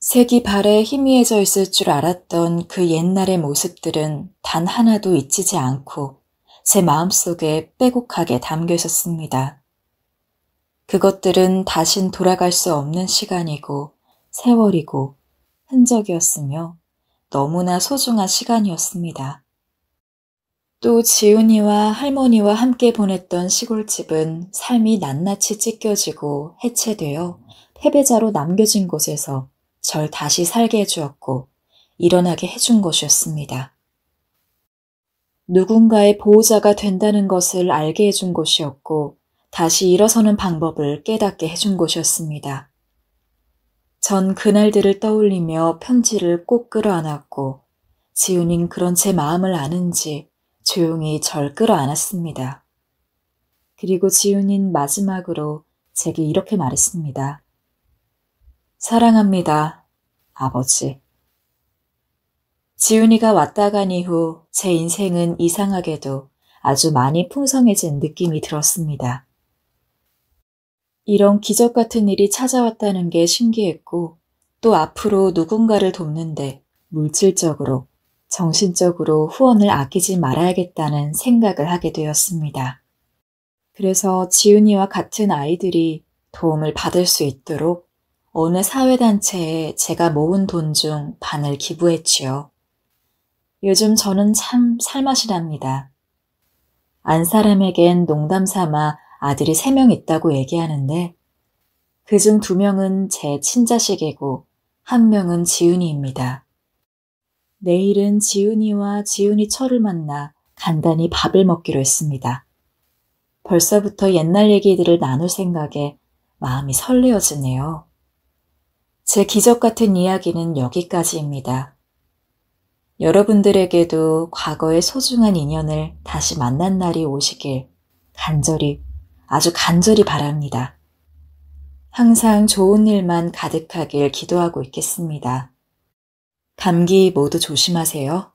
색이 발에 희미해져 있을 줄 알았던 그 옛날의 모습들은 단 하나도 잊히지 않고 제 마음속에 빼곡하게 담겨 있었습니다. 그것들은 다신 돌아갈 수 없는 시간이고 세월이고 흔적이었으며 너무나 소중한 시간이었습니다. 또 지훈이와 할머니와 함께 보냈던 시골집은 삶이 낱낱이 찢겨지고 해체되어 패배자로 남겨진 곳에서 절 다시 살게 해주었고 일어나게 해준 곳이었습니다. 누군가의 보호자가 된다는 것을 알게 해준 곳이었고 다시 일어서는 방법을 깨닫게 해준 곳이었습니다. 전 그날들을 떠올리며 편지를 꼭 끌어안았고 지훈인 그런 제 마음을 아는지 조용히 절 끌어안았습니다. 그리고 지훈인 마지막으로 제게 이렇게 말했습니다. 사랑합니다, 아버지. 지훈이가 왔다 간 이후 제 인생은 이상하게도 아주 많이 풍성해진 느낌이 들었습니다. 이런 기적 같은 일이 찾아왔다는 게 신기했고 또 앞으로 누군가를 돕는데 물질적으로, 정신적으로 후원을 아끼지 말아야겠다는 생각을 하게 되었습니다. 그래서 지훈이와 같은 아이들이 도움을 받을 수 있도록 어느 사회단체에 제가 모은 돈 중 반을 기부했지요. 요즘 저는 참 살맛이 납니다. 안 사람에겐 농담 삼아 아들이 3명 있다고 얘기하는데 그중 2명은 제 친자식이고 1명은 지훈이입니다. 내일은 지훈이와 지훈이 철을 만나 간단히 밥을 먹기로 했습니다. 벌써부터 옛날 얘기들을 나눌 생각에 마음이 설레어지네요. 제 기적 같은 이야기는 여기까지입니다. 여러분들에게도 과거의 소중한 인연을 다시 만난 날이 오시길 간절히, 아주 간절히 바랍니다. 항상 좋은 일만 가득하길 기도하고 있겠습니다. 감기 모두 조심하세요.